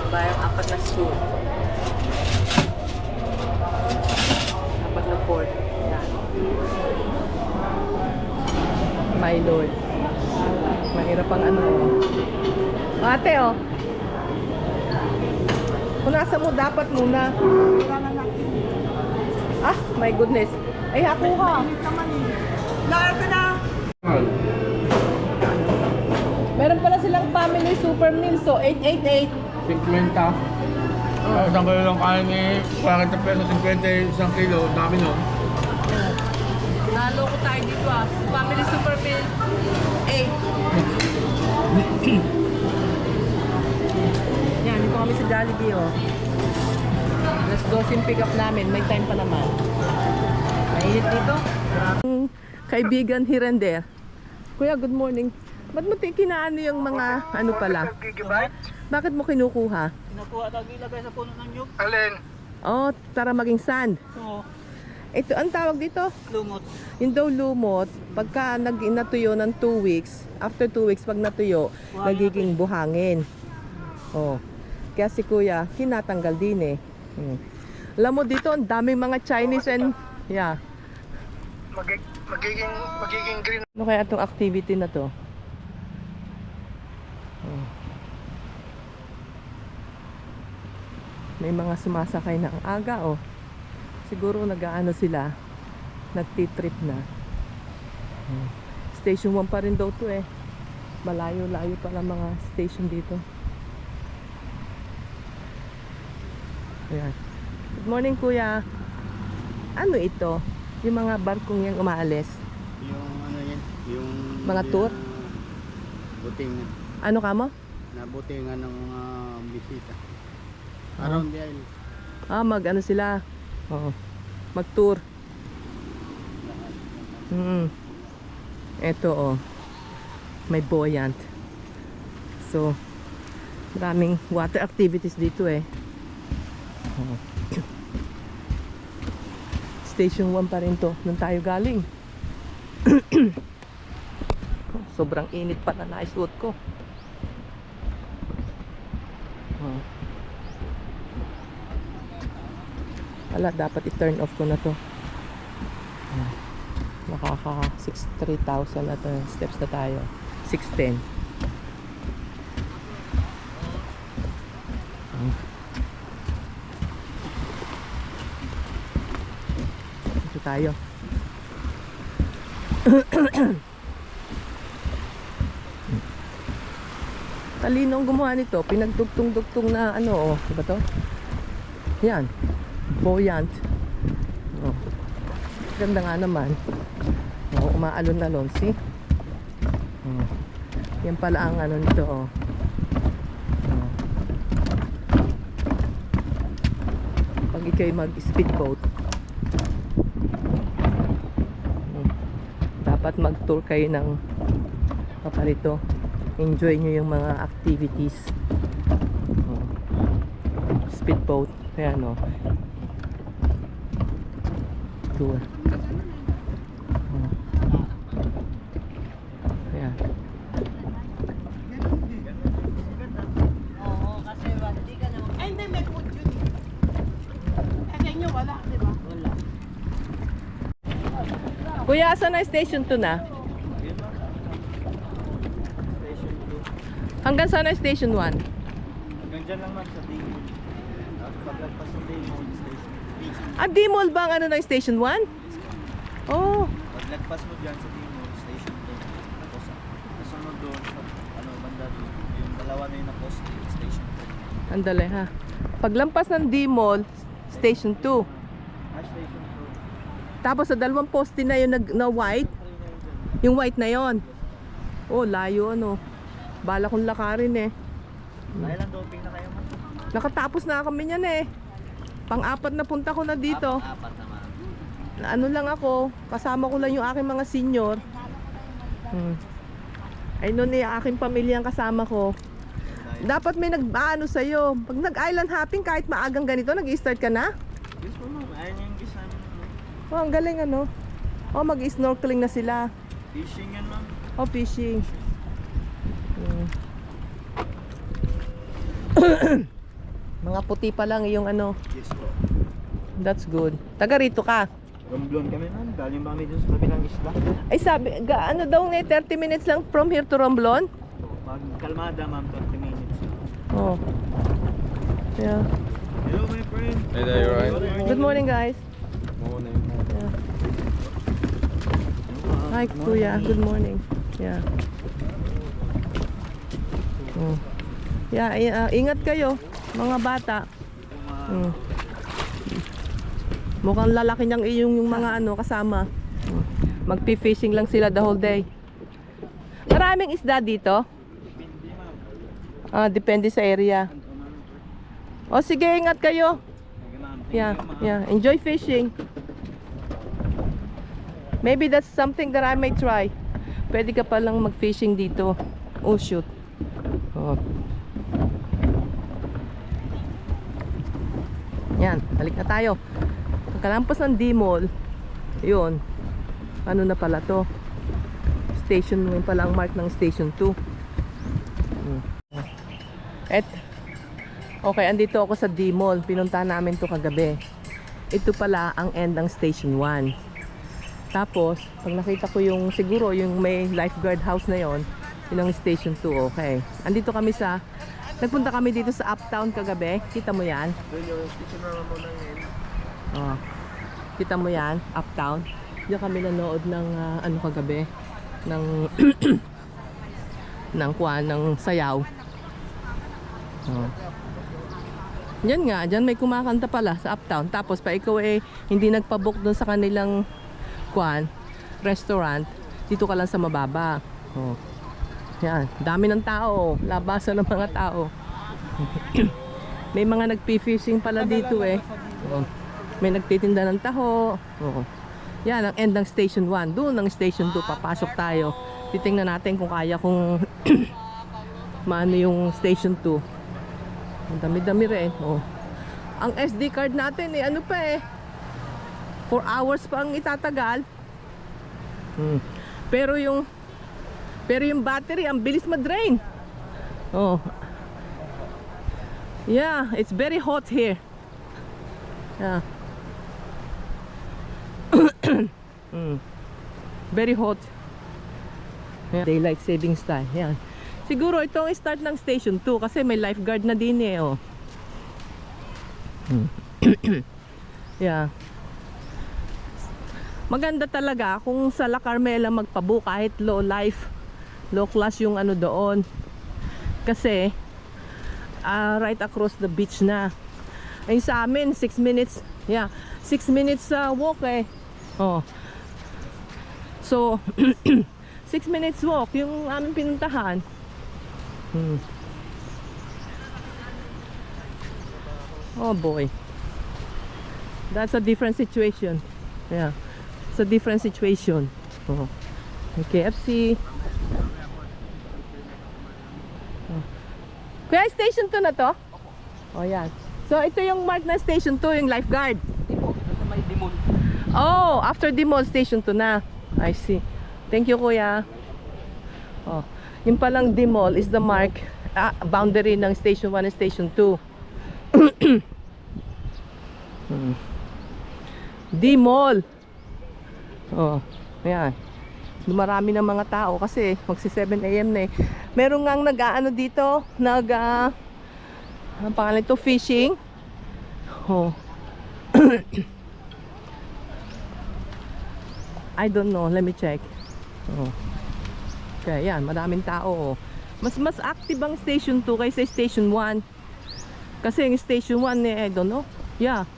Bayang apat na spoon. Apat na fork. Yan. My Lord. Mahirap ang Ate, kung nasa mo, dapat muna. Ah, my goodness. Ay, ako ka. Meron pala silang family super meal, so 888. 50. Isang kilo lang kain ni 40 pesos, 50 isang kilo. Dami no? Naloko tayo dito Family super meal 8. Yan, dito kami sa Jollibee Let's go pick up namin. May time pa naman. Mainit dito. Kaibigan here and there. Kuya, good morning. Ba't mo kinaano yung mga pala? Bakit mo kinukuha? Kinukuha daw ilagay sa puno ng nyug. Oh, para maging sand. Oo. Ito, ang tawag dito? Lumot. Yung daw lumot, pagka natuyo ng 2 weeks, after 2 weeks pag natuyo, nagiging buhangin. Oh. Kaya si Kuya, kinatanggal din Alam mo dito, ang daming mga Chinese and Magiging green. Ano kaya itong activity na to? May mga sumasakay na ang aga Siguro nag-aano sila, nagtitrip na. Station 1 pa rin daw to Malayo-layo pala mga station dito. Ayan. Good morning, Kuya. Ano ito? Yung mga barkong yung umaalis? Yung yan, yung Mga tour? butingan. Ano ka mo? Nabutingan ng mga bisita. Around the island. Sila? Oo. Mag-tour. Ito may buoyant. So, maraming water activities dito Station 1 pa rin to. Nung tayo galing. Sobrang init pa na naisuot ko. Wala, dapat i-turn off ko na to. Nakaka 3,000 na to. Steps na tayo. 610. Ito tayo. Talinong gumawa nito. Pinagdugtong-dugtong na diba to? Yan. Buoyant. Ganda nga naman. Umaalon-alon, see? Yan pala ang ano nito, oh. Oh. Pag ikaw'y mag-speedboat, dapat mag-tour kayo ng paparito. Enjoy nyo yung mga activities. Oh. Speedboat. Ayan, oh. Tour. Oh. Ayan. Kuya, saan na station 2 na? Hanggang saan na station 1? Hanggang dyan lang ma'am sa Dimol. Tapos paglagpas sa Dimol station. Ah, Dimol ba ang ano ng station 1? Oh, Paglagpas mo dyan sa Dimol station 2. Tapos kasunod doon sa banda doon. Yung dalawa na yun na poste station 2. andali ha. Paglampas ng Dimol, station 2. Station 2. Tapos sa dalawang poste na yun na white, yung white na yon. Oh, layo ano. Bala kong lakarin eh. Kailan doping na kayo ma'am? Nakatapos na kami niyan eh. Pang-apat na punta ko na dito. Apat na ma'am. Ano lang ako, kasama ko lang yung aking mga senior. Ay noon eh, aking pamilya ang kasama ko. Dapat may nag-ano sa'yo. Pag nag-island hopping, kahit maagang ganito, nag-i-start ka na? Yes po ma'am. Ayun yung gis namin. Oh, ang galing ano. Oh, mag-snorkeling na sila. Fishing yan ma'am. Oh, fishing. Mga puti pa lang yung ano. Yes po. That's good. Taga rito ka. Romblon kami ma'am. Galing ba kami dun sa kabilang isla? Ay sabi, ano daw nga 30 minutes lang from here to Romblon? Pag kalmada ma'am, 30 minutes. Oh. Yeah. Hello my friend. Hey there, you alright? Good morning guys. Morning. Yeah. Hi kuya, good morning. Yeah. Oh. Yeah, ingat kayo mga bata. Mukhang lalaki niyang yung mga ano kasama. Magpi-fishing lang sila the whole day. Maraming isda dito? Ah, depende sa area. O sige, ingat kayo. Yeah, yeah. Enjoy fishing. Maybe that's something that I may try. Pwede ka palang mag-fishing dito. Oh shoot. Oh. Yan, balik na tayo. Pagkalampas ng Dimol, yun. Ano na pala to? Station 1 pala ang mark ng station 2. Okay, andito ako sa Dimol. Pinunta namin to kagabi. Ito pala ang end ng station 1. Tapos, pag nakita ko yung siguro yung may lifeguard house na yon, yun ang station 2. Okay. Andito kami sa nagpunta kami dito sa Uptown kagabi. Kita mo yan? Oh. Kita mo yan? Uptown. Diyan kami nanood ng ano kagabi ng ng sayaw. Oh. Yan nga, dyan may kumakanta pala sa Uptown. Tapos pa ikaw eh hindi nagpabook doon sa kanilang restaurant, dito ka lang sa mababa. Oh. Yan, dami ng tao, labasan ng mga tao. May mga nagpi-fishing pala dito eh. Oh. May nagtitinda ng taho. Oh. Yan ang end ng station 1. Doon ang station 2 papasok tayo. Titingnan natin kung kaya kung maano yung station 2. Ang dami-dami rin. Oh. Ang SD card natin eh, ano pa eh, 4 hours pa ang itatagal. Pero yung battery, ang bilis ma-drain. Oh. Yeah, it's very hot here. Yeah. Very hot. Yeah. Daylight savings time. Yan. Siguro itong start ng station 2 kasi may lifeguard na din eh. Oh. Yeah. Maganda talaga kung sa La Carmela magpabook kahit low class yung ano doon. Kasi right across the beach na. Ay sa amin 6 minutes. Yeah, 6 minutes walk eh. Oh. So 6 minutes walk yung aming pinuntahan. Oh boy. That's a different situation. Yeah. It's a different situation. Oh. May KFC. Oh. Kuya, station 2 na to? Oh, yan. So, ito yung mark na station 2, yung lifeguard. Oh, after Dimol, station 2 na. I see. Thank you, kuya. Oh, yung palang Dimol is the mark, boundary ng station 1 and station 2. Dimol. Oh, ayan. Dumarami ng mga tao kasi magsi 7 AM na eh. Meron ngang nag-aano dito, ang pangalan ito, fishing. Oh. I don't know, let me check. Oh. Okay, yan, maraming tao. Mas active ang station 2 kaysa station 1. Kasi yung station 1 I don't know. Yeah.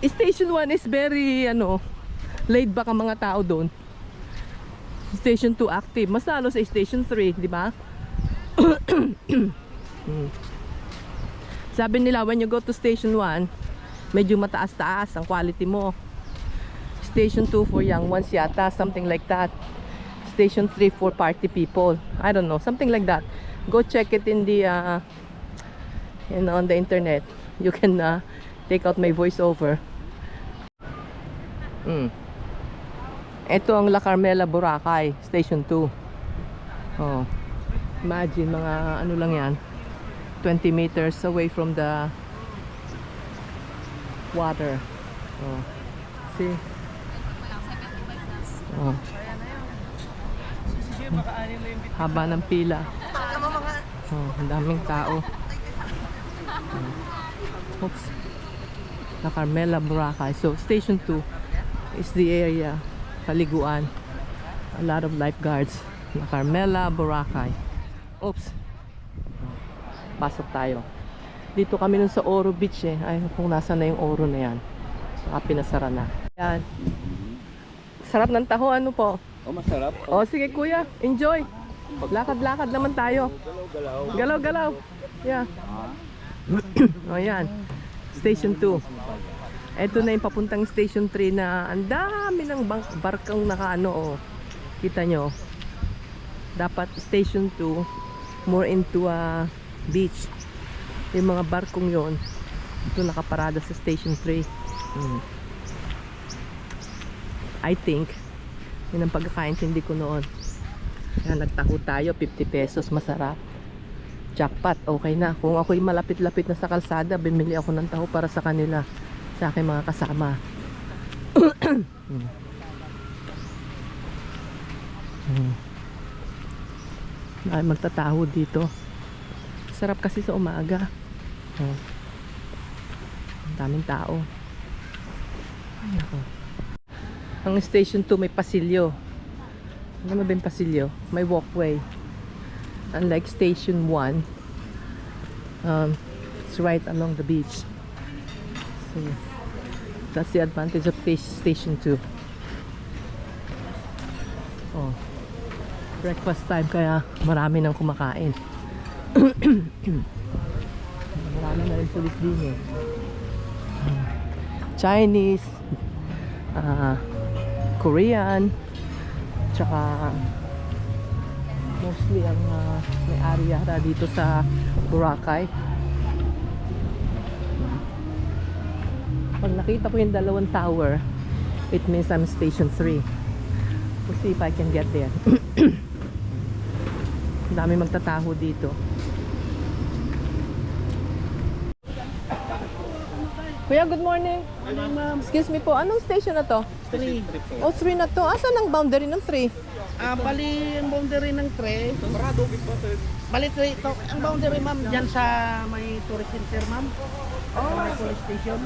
Station 1 is very laid back ang mga tao doon. Station 2 active, mas lalo sa station 3, di ba? Sabi nila when you go to station 1, medyo mataas-taas ang quality mo. Station 2 for young ones yata, something like that. Station 3 for party people. I don't know, something like that. Go check it in the on the internet. You can take out my voiceover. Ito ang La Carmela, Boracay, Station 2. Oh. Imagine, mga ano lang yan, 20 meters away from the water. Oh. See? Oh. Haba ng pila. Oh, ang daming tao. Oh. Oops. La Carmela, Boracay. So, Station 2 is the area. Paliguan. A lot of lifeguards. La Carmela, Boracay. Oops. Pasok tayo. Dito kami nun sa Oro Beach eh. Ay, kung nasa na yung Oro na yan. Saka pinasara na. Yan. Sarap ng taho, ano po? Oh, masarap. O, sige kuya, enjoy. Lakad-lakad naman tayo. Galaw-galaw. Yeah. O, yan. Station 2. Ito na yung papuntang Station 3 na ang dami ng barkang nakaano, oh. Kita nyo. Dapat Station 2 more into a beach. Yung mga barkong yon ito nakaparada sa Station 3. I think yun ang pagkakaintindi ko noon. Kaya nagtaho tayo, 50 pesos, masarap. Jackpot, okay na. Kung ako'y malapit-lapit na sa kalsada, bumili ako ng taho para sa kanila, sa aking mga kasama. Ay, magtataho dito. Sarap kasi sa umaga. Oh. Ang daming tao. Ay, nako. Ang Station 2 may pasilyo. Ano ba yung pasilyo? May walkway. Unlike Station 1, it's right along the beach. So, that's the advantage of Station 2. Oh, breakfast time kaya marami nang kumakain. Marami na rin pulis din eh. Chinese, Korean, tsaka mostly ang may area dito sa Boracay. Pag nakita ko yung dalawang tower, it means I'm Station 3. We'll see if I can get there. Ang dami magtataho dito. Kuya, good morning. Morning, ma'am. Excuse me po, anong station na to? 3. Oh, 3 na to. Asan ang boundary ng 3? Bali, ang boundary ng 3. Bali, 3. Ang boundary, ma'am, dyan sa may tourist center, ma'am. Oh. May police station.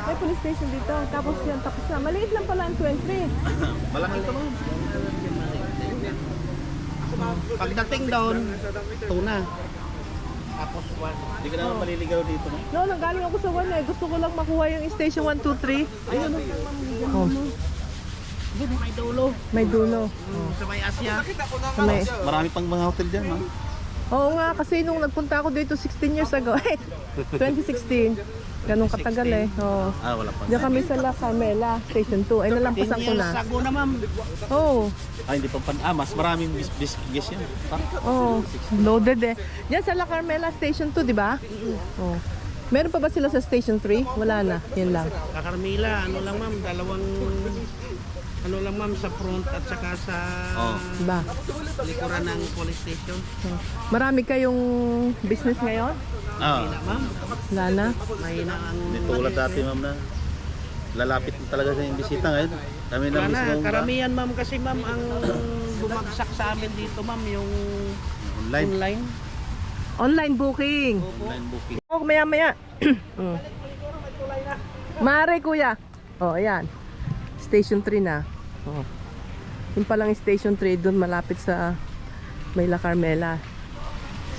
May police station dito. Tapos yan, tapos na. Maliit lang pala ang 23. Malaki ito, ma'am. Pagdating doon, tuna. Tapos 1. Hindi ka naman maliligaw dito, no? No, nanggaling ako sa 1 eh. Gusto ko lang makuha yung station 1, 2, 3. Ayun, ma'am. Oh. Doon, may dulo. May dulo. Sa may Asya. May... Marami pang mga hotel dyan, ma'am. Oo nga, kasi nung nagpunta ako dito 16 years ago, 2016, ganun katagal eh. Oo. Wala pa. Diyan kami sa La Carmela, Station 2. Ay, nalampasan 10 ko years na. ago na, ma'am. Oo. Hindi pa mas maraming guest yan. Oo. Loaded eh. Diyan sa La Carmela, Station 2, di ba? Oo. Meron pa ba sila sa Station 3? Wala na. Yun lang. Sa Carmela, ano lang, ma'am, dalawang... Ano lang, ma'am, sa front at saka sa Diba? likuran ng police station. Marami kayong business ngayon? Mahina, ma'am. Wala na? Mahina ang... Tulad dati, ma'am, na lalapit talaga sa yung bisita ngayon. Kami na Wala na, mismo karamihan, ma'am, kasi, ma'am, ang bumagsak sa amin dito, ma'am, yung online. Online booking. Online booking. Oh, maya. Mare, kuya. Oh, ayan. Station 3 na. Oh. Yung palang Station 3 doon malapit sa may La Carmela.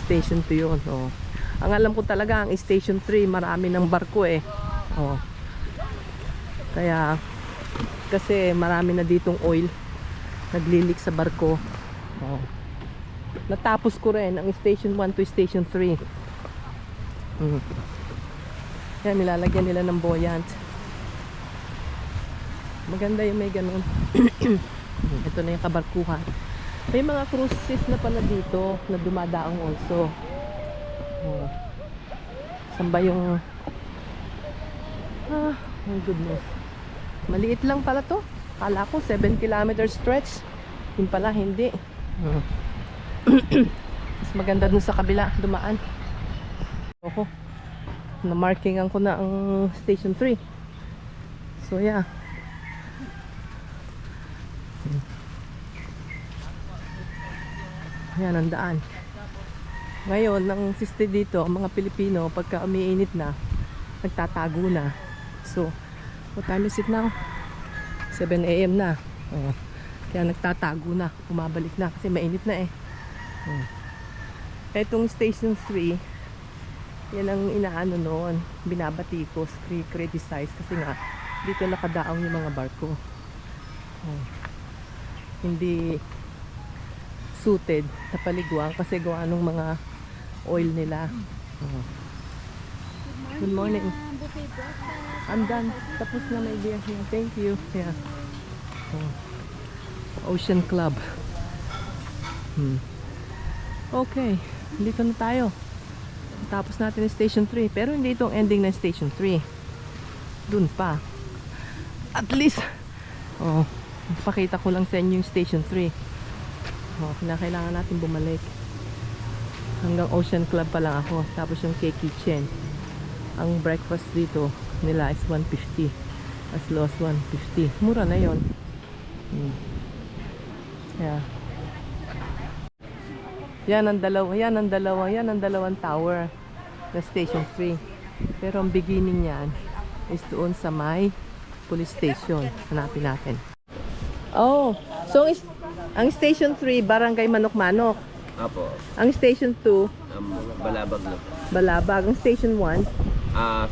Station 2 yun. Oh. Ang alam ko talaga ang Station 3 marami ng barko eh. Oh. Kaya kasi marami na ditong oil naglilik sa barko. Oh. Natapos ko rin ang Station 1 to Station 3. Yan, nilalagyan nila ng buoyant. Maganda yung may ganun. Ito na yung kabarkuhan. May mga cruises na pala dito na dumadaong also. Oh. Saan ba yung... my goodness. Maliit lang pala to. Kala ko 7 kilometer stretch. Yung pala hindi. Mas maganda dun sa kabila dumaan. Oho. Na-markingan ko na ang Station 3. So yeah. Ayan ang daan. Ngayon, ang siste dito, ang mga Pilipino, pagka umiinit na, nagtatago na. So, what time is it now? 7 AM na. Oh. Kaya nagtatago na, bumabalik na kasi mainit na eh. Oh. Etong Station 3, yan ang inaano noon, binabatikos, criticize kasi nga dito nakadaong yung mga barko. Oh. Hindi suited na paliguan kasi gawa ng mga oil nila. Oh. Good morning. I'm done. Tapos na my dear. Yeah, thank you. Yeah. Oh. Ocean Club. Okay. Dito na tayo. Tapos natin yung Station 3. Pero hindi itong ending ng Station 3. Dun pa. At least, oh, pakita ko lang sa inyo yung Station 3. Oh, kailangan natin bumalik. Hanggang Ocean Club pa lang ako. Tapos yung K-Kitchen. Ang breakfast dito nila is 150. As low as 150. Mura na yon. Yeah. Yan ang dalawang tower na Station 3. Pero ang beginning niyan is doon sa may police station. Hanapin natin. Oh, so ang Station 3, Barangay Manok-Manok. Apo, Ang Station 2, balabag na po. Balabag. Ang Station 1,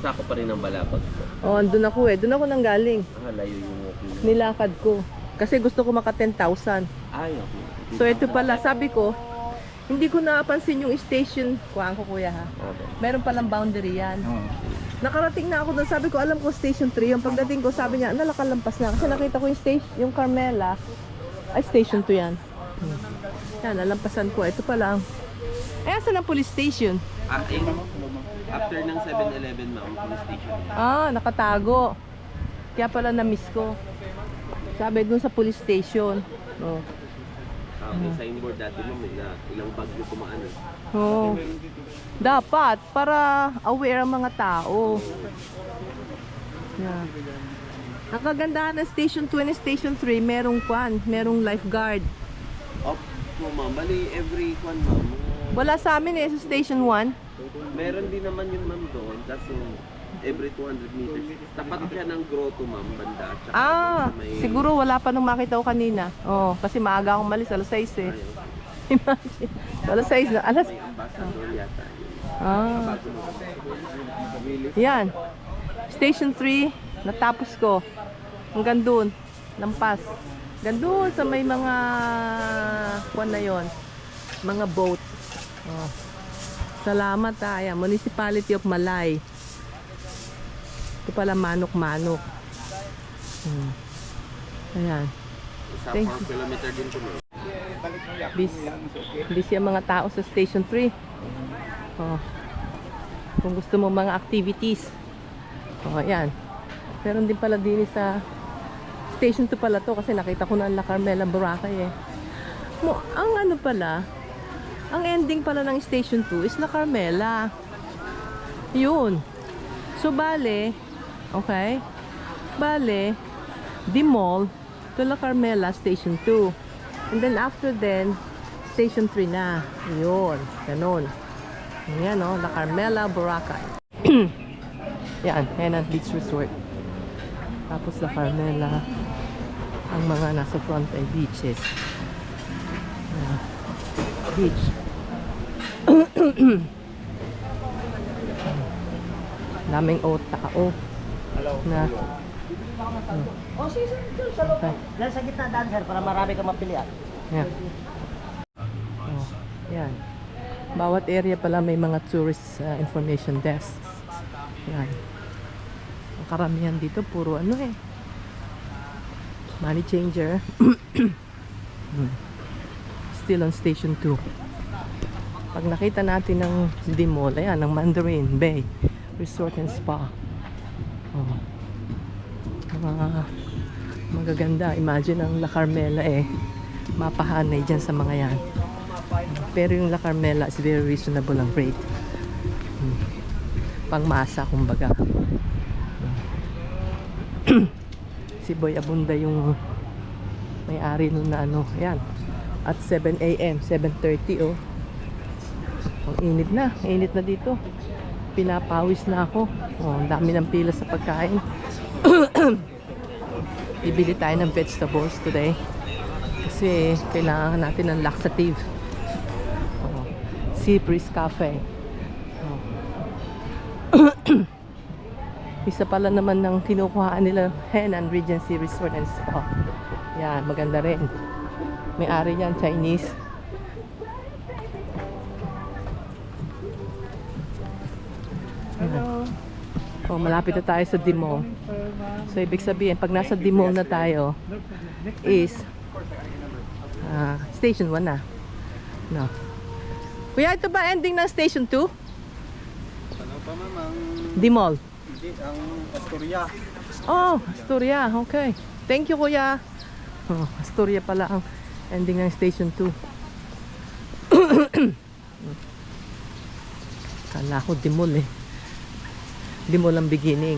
Sako pa rin ang balabag po. oh, andun ako eh. Doon ako nang galing. Layo yung walking. Nilakad ko. Kasi gusto ko maka 10,000. Ay, okay. So ito pala, sabi ko, hindi ko napansin yung station. Kuhaan ko kuya ha. Apo. Meron palang boundary yan. Nakarating na ako doon. Sabi ko, alam ko Station 3. Yung pagdating ko, sabi niya, nalakalampas na. Kasi nakita ko yung station, yung Carmela. Ay, Station 2 yan. Yan, nalampasan ko. Ito pa lang. Eh, asan ang police station? After ng 7-Eleven, ma'am, police station. Nakatago. Kaya pala na-miss ko. Sabi dun sa police station. Oh. May signboard dati, ma'am, na ilang bagyo kumaan. Oh. Dapat para aware ang mga tao. Yeah. Ang kagandahan ng Station 2 and Station 3, merong lifeguard. Opo, ma'am. Bali, every ma'am. Wala sa amin eh, sa Station 1. Meron din naman yun, ma'am, doon. Kasi every 200 meters. Tapat siya ng grotto, ma'am, banda. Tsaka Siguro wala pa nung makita ko kanina. Oh, kasi maaga akong malis, alas 6 eh. Imagine. Alas 6 na, alas... may ambassador yata. Yan. Station 3, natapos ko. Hanggang doon. lampas. Gandun sa may mga kuwan na yon, mga boat. Oh. Salamat Ayan, Municipality of Malay. Ito pala manok-manok. Ayan. Isa Thank 4 kilometer din po. Busy ang mga tao sa Station 3. Oh. Kung gusto mo mga activities. Oh, ayan. Meron din pala din sa Station 2 pala to kasi nakita ko na ang La Carmela, Boracay eh. Ang ano pala, ang ending pala ng Station 2 is La Carmela. Yun. So bale, okay? Bale, the mall to La Carmela Station 2. And then after then, Station 3 na. Yun. Ganun. Ayan o, La Carmela, Boracay. Yan, Henan Beach Resort. Tapos La Carmela, ang mga nasa front ay beaches. Beach. Daming tao na okay. Yan sa gitna daan sir, para marami kang mapilian. Yan. Oh, yan. Bawat area pala may mga tourist information desks. Yan. Ang karamihan dito puro ano eh. Money changer. Still on Station 2. Pag nakita natin ng The Mall, ayan, ng Mandarin Bay Resort and Spa. Oh. Magaganda. Imagine ang La Carmela eh. Mapahanay dyan sa mga yan. Pero yung La Carmela is very reasonable ang rate. Pangmasa kumbaga. Si Boy Abunda yung may-ari nun na ano. Ayan. At 7 a.m. 7:30 oh. Ang init na. Init na dito. Pinapawis na ako. Oh, ang dami ng pila sa pagkain. Bibili tayo ng vegetables today. Kasi kailangan natin ng laxative. Oh. Sea Breeze Cafe. Oh. Isa pala naman ng kinukuhaan nila Henan Regency Resort and Spa. Yan, maganda rin. May-ari yan, Chinese. Hello. Oh, malapit na tayo sa The Mall. So, ibig sabihin, pag nasa The Mall na tayo, is Station 1 na. No. Kuya, ito ba ending ng Station 2? Ano pa mamang? The Mall. Hindi, ang Astoria. Oh, Astoria. Okay. Thank you, kuya. Oh, Astoria pala ang ending ng Station 2. Kala ko The Mall eh. The Mall ang beginning.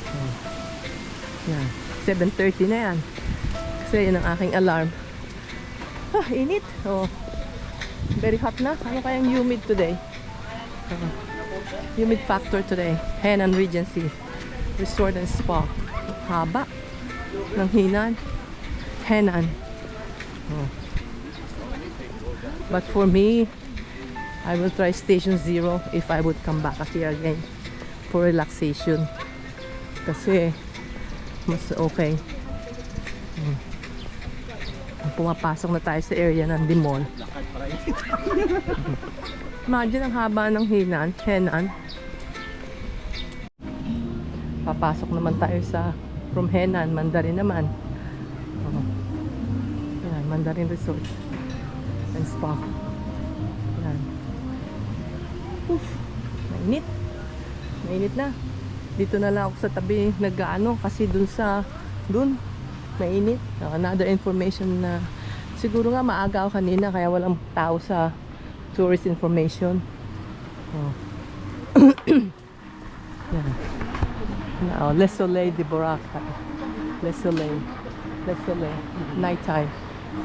Oh. Yan. 7:30 na yan. Kasi yun ang aking alarm. Ah, init. Oh. Very hot na. Ano kayang humid today? Humid factor today. Henan Regency Resort and Spa. Haba ng Henan. Henan. Oh. But for me, I will try Station 0 if I would come back here again for relaxation. Kasi mas okay. Pumapasok na tayo sa area ng The Mall. Imagine ang haba ng Henan. Papasok naman tayo sa from Henan, Mandarin naman. Oh. Yan, Mandarin Resort and Spa. Yan. Uf, mainit. Mainit na. Dito na lang ako sa tabi nag-ano kasi dun mainit. Another information na siguro nga maaga ako kanina kaya walang tao sa tourist information. Oh. Yan. Now, Le Soleil de Boracay. Le Soleil. Nighttime.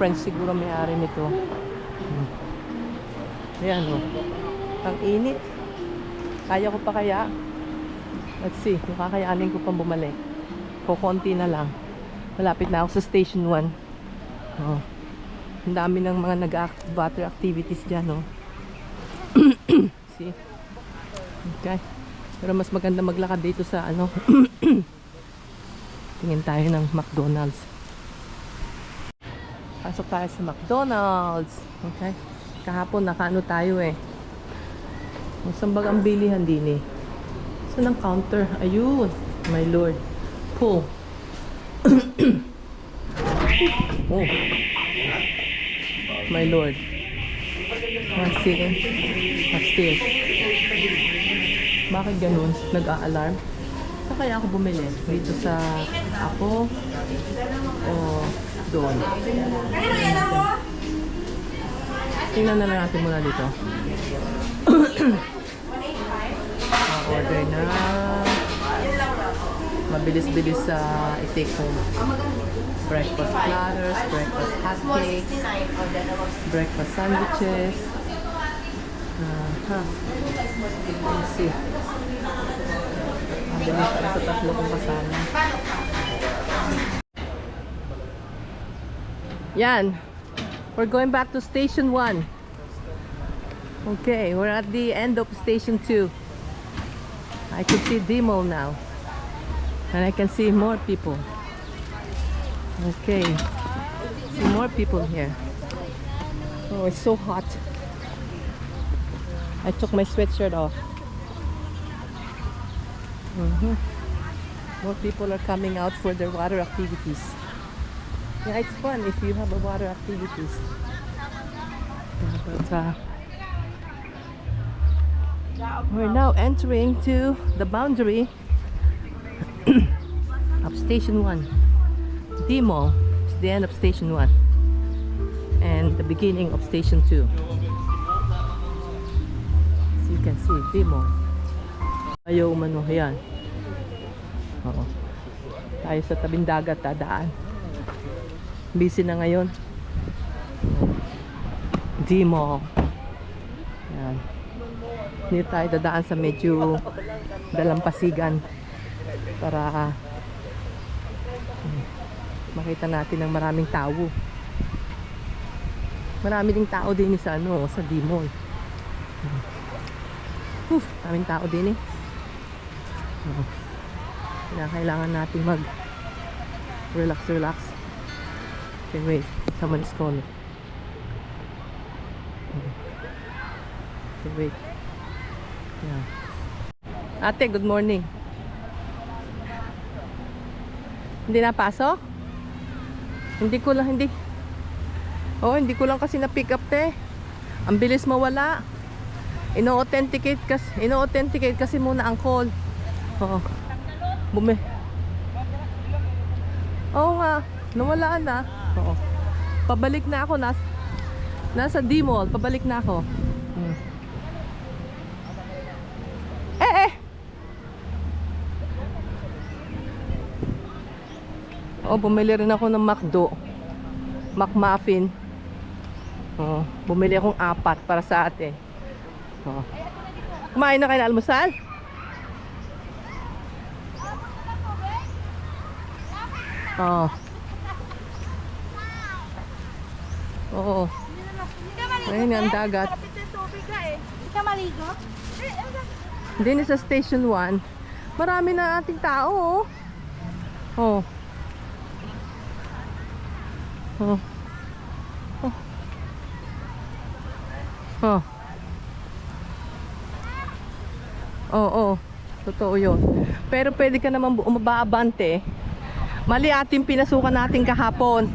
French siguro may-ari nito. Ayan o. Ang init. Kaya ko pa kaya? Let's see. Makakayanin ko pang bumalik. Kukunti na lang. Malapit na ako sa Station 1. Oh. Ang dami ng mga nag-water activities dyan, no? See? Okay. Pero mas maganda maglakad dito sa ano. Tingin tayo ng McDonald's. Pasok tayo sa McDonald's. Okay? Kahapon nakaano tayo eh. Saan ba ang bilihan din eh? Saan ang counter? Ayun. My lord. Pull. Oh. My lord. One second. Upstairs. Bakit ganun? Nag-a-alarm? Saan kaya ako bumili? Dito sa ako? O doon? Tingnan na lang natin muna dito. Order na. Mabilis-bilis sa i-take home. Breakfast platters, breakfast hotcakes, breakfast sandwiches. Let's see. Mabilis pa sa tatlo kong kasama. Yan. We're going back to Station 1. Okay, we're at the end of Station 2. I can see D-Mall now. And I can see more people. Okay. See more people here. Oh, it's so hot. I took my sweatshirt off. More people are coming out for their water activities. Yeah, it's fun if you have a water activities. But we're now entering to the boundary of Station 1. D-Mall is the end of Station 1 and the beginning of Station 2. So you can see D-Mall. Ayaw umano, yan. Oo. Tayo sa tabing dagat, tadaan. Busy na ngayon. D-Mall. Yan. Hindi tayo dadaan sa medyo dalampasigan para makita natin ng maraming tao. Marami ding tao din sa ano, sa D-Mall. Maraming tao din eh. Kailangan natin mag relax. Okay, wait. Someone is calling. Okay, wait. Yeah. Ate, good morning. Hindi napasok? Hindi ko lang kasi na-pick up te. Ang bilis mawala. Ino-authenticate kasi muna ang call. Oo. Oo nga. Nawalaan na. Oo. Pabalik na ako. Nasa D-Mall. Pabalik na ako. Oh, bumili rin ako ng McDo. McMuffin. Oh, bumili akong 4 para sa ate. Oh. Kumain na kayo na almusal? Oh. Oo. Ayun ang dagat. Hindi ka maligo? Din sa Station 1. Marami na ating tao. Oh. Oh. Oh. Oh. Oo. Totoo yun. Pero pwede ka naman umabaabante. Mali ating pinasukan natin kahapon.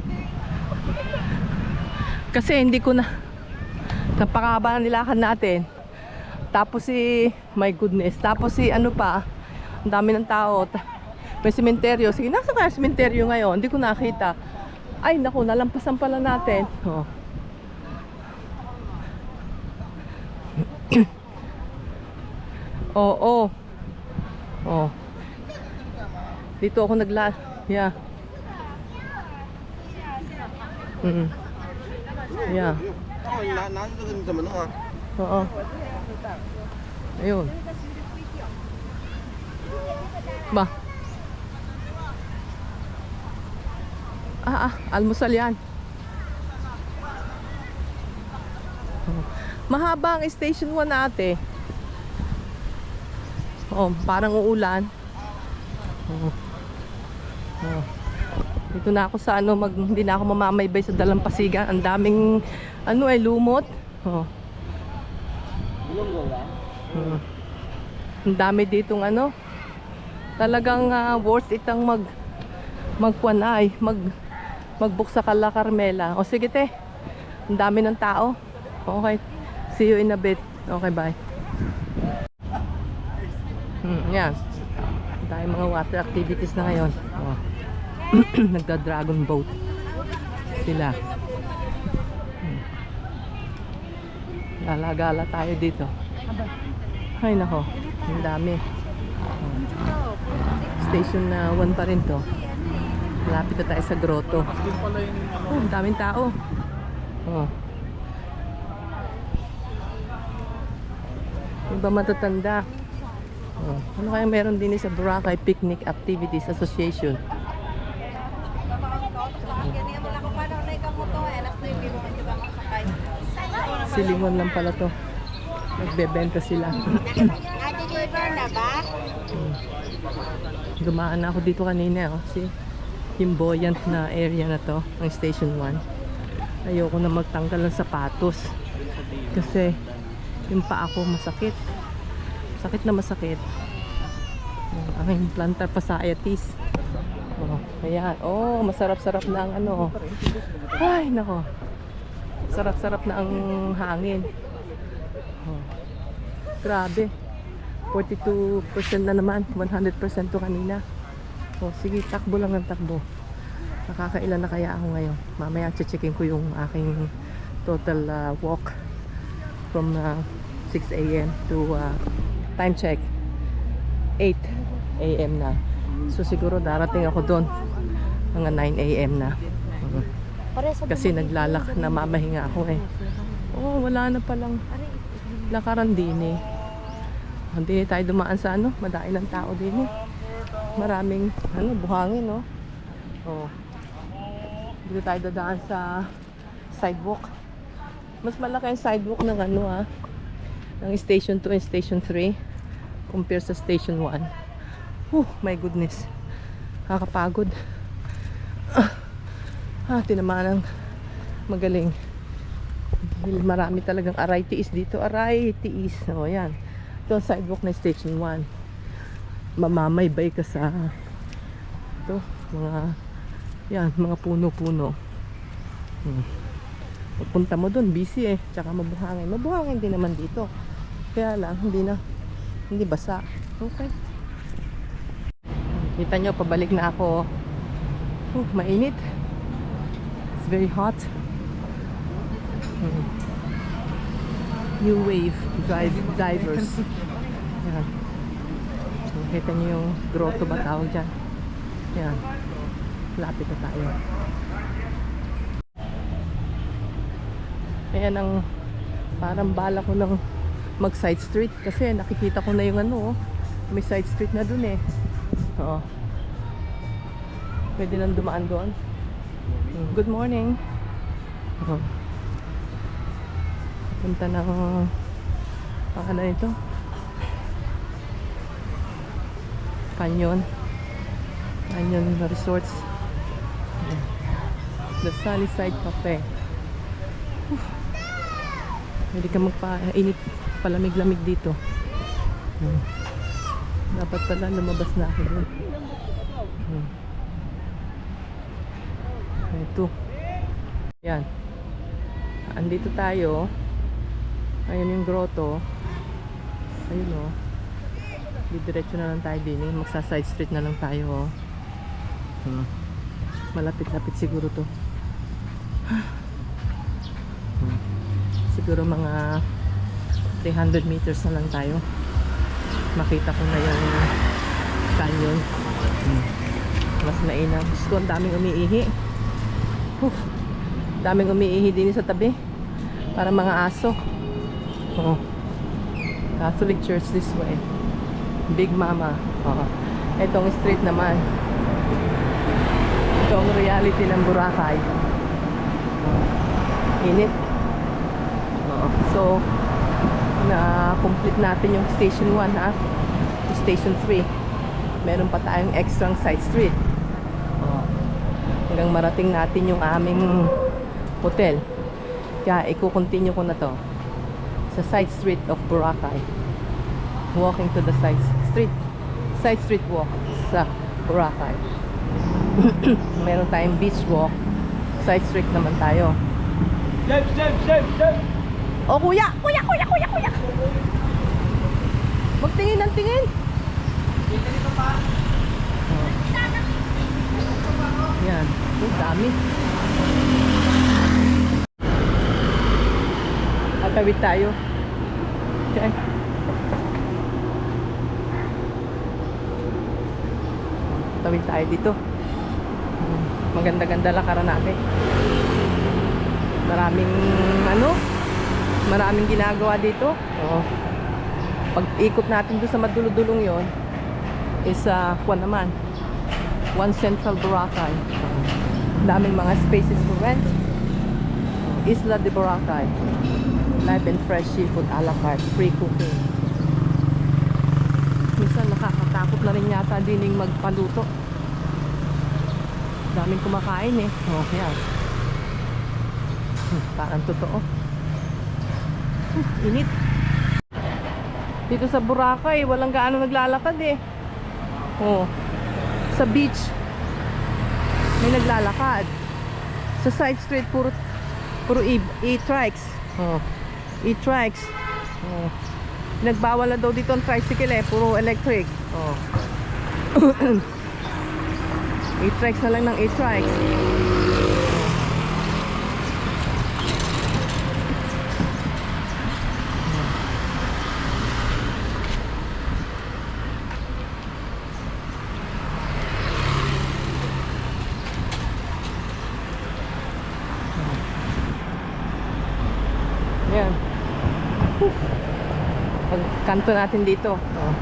Kasi hindi ko na napakahaba na nilakad natin. Tapos my goodness. Tapos ano pa, ang dami ng tao. May sementeryo. Sige, nasa kaya sementeryo ngayon? Hindi ko nakita. Ay, naku, nalampasan pala natin. Oh. Oo. Oh. Dito ako yeah. Yeah. Oo. Ayun. Ba? Almusal yan. Mahaba ang Station 1 ate. Oh, parang uulan. Oh. Oh. Dito na ako sa ano, hindi na ako mamamaybay sa Dalampasigan. Ang daming ano lumot. Oh. Ang dami ditong ano. Talagang worth it ang mag-book sa Cala Carmela. O sige te. Ang dami ng tao. Okay. See you in a bit. Okay, bye. Yan. Tayo mga water activities na ngayon. Oh. Nagda-dragon boat sila. Gala-gala tayo dito. Ay nako, ang dami. Oh. Station na 1 pa rin to. Malapit na tayo sa grotto. Oh, ang daming tao. Oh. Iba matatanda. Oh. Ano kaya meron din sa Boracay Picnic Activities Association? Silingon lang pala to. Nagbebenta sila. Dumaan ako dito kanina. Oh. See? Yung buoyant na area na to, ang Station 1. Ayoko na magtanggal ng sapatos. Kasi yung paa ko masakit. Sakit na masakit. Ang aking plantar fasciitis. Oh, ayan. Oh, masarap-sarap na ang ano. Ay, nako. Sarap-sarap na ang hangin. Oh. Grabe. 42% na naman. 100% to kanina. Oh, sige, takbo lang ng takbo. Nakakailan na kaya ako ngayon. Mamaya checkin ko yung aking total walk from 6 a.m. to time check 8 a.m. na. So siguro darating ako doon mga 9 a.m. na. Kasi naglalak na mamahinga ako eh. Oh, wala na palang lakaran din eh. Hindi tayo dumaan sa ano, madami ng tao din eh. Maraming ano, buhangin no. Oh. Dito tayo dadaan sa sidewalk. Mas malaki ang sidewalk ng ano ng Station 2 and Station 3 compare sa Station 1. My goodness. Nakakapagod. Tinamaan ng magaling. Dahil marami talagang aray tiis dito. Aray tiis. O yan. Ito ang sidewalk na Station 1. Mamamaybay ka sa ito, mga puno-puno. Pagpunta mo doon, busy eh. Tsaka mabuhangin. Mabuhangin din naman dito. Kaya lang, hindi basa. Okay. Kita nyo, pabalik na ako. Mainit. It's very hot. New wave divers. Yan. Kita nyo yung grotto ba tawag dyan? Yan. Lapit na tayo. Ayan ang parang bala ko ng mag side street kasi nakikita ko na yung ano, may side street na dun eh. Oo. Pwede nang dumaan doon. Good morning. Oo. Punta ng ano ito? Canyon Resorts. The Sunnyside Cafe. Pwede ka magpa-init, palamig-lamig dito. Dapat pala lumabas na ako doon. Ito. Yan. Andito tayo. Ayun yung grotto. Ayun o. Didiretso na lang tayo din. Magsa-side street na lang tayo. Malapit-lapit siguro to. Siguro mga 300 meters na lang tayo. Makita ko na yung canyon. Mas mainam. Gusto ko, ang daming umiihi. Daming umiihi din sa tabi. Para mga aso. Catholic Church this way. Big Mama. Itong street naman. Itong reality ng Boracay. Init. So, na-complete natin yung Station 1 Station 3. Meron pa tayong extra side street. hanggang marating natin yung aming hotel. Kaya i-continue ko na to sa side street of Boracay. Walking to the side street walk sa Boracay. Meron tayong beach walk. Side street naman tayo. Oh, kuya! Magtingin ng tingin. Oh. Yan. Ang dami. Tatawid tayo. Okay. Tatawid tayo dito. Maganda-ganda lakaran natin. Maraming ginagawa dito. Oo. Pag ikot natin doon sa maduludulong yon is naman One Central Boracay. Daming mga spaces for rent. Isla de Boracay. Live and fresh seafood a la carte, free cooking. Minsan nakakatakot na rin yata din yung magpaluto. Daming kumakain eh. Oh, yan. Parang totoo. Init. Dito sa Boracay, walang gaano naglalakad eh. Oh. Sa beach, may naglalakad. Sa side street, puro e-trikes. Oh. E-trikes. Oh. Nagbawal na daw dito ang tricycle eh, puro electric. Oh. E-trikes na lang ng e-trikes. Yan. Kanto natin dito. Oh.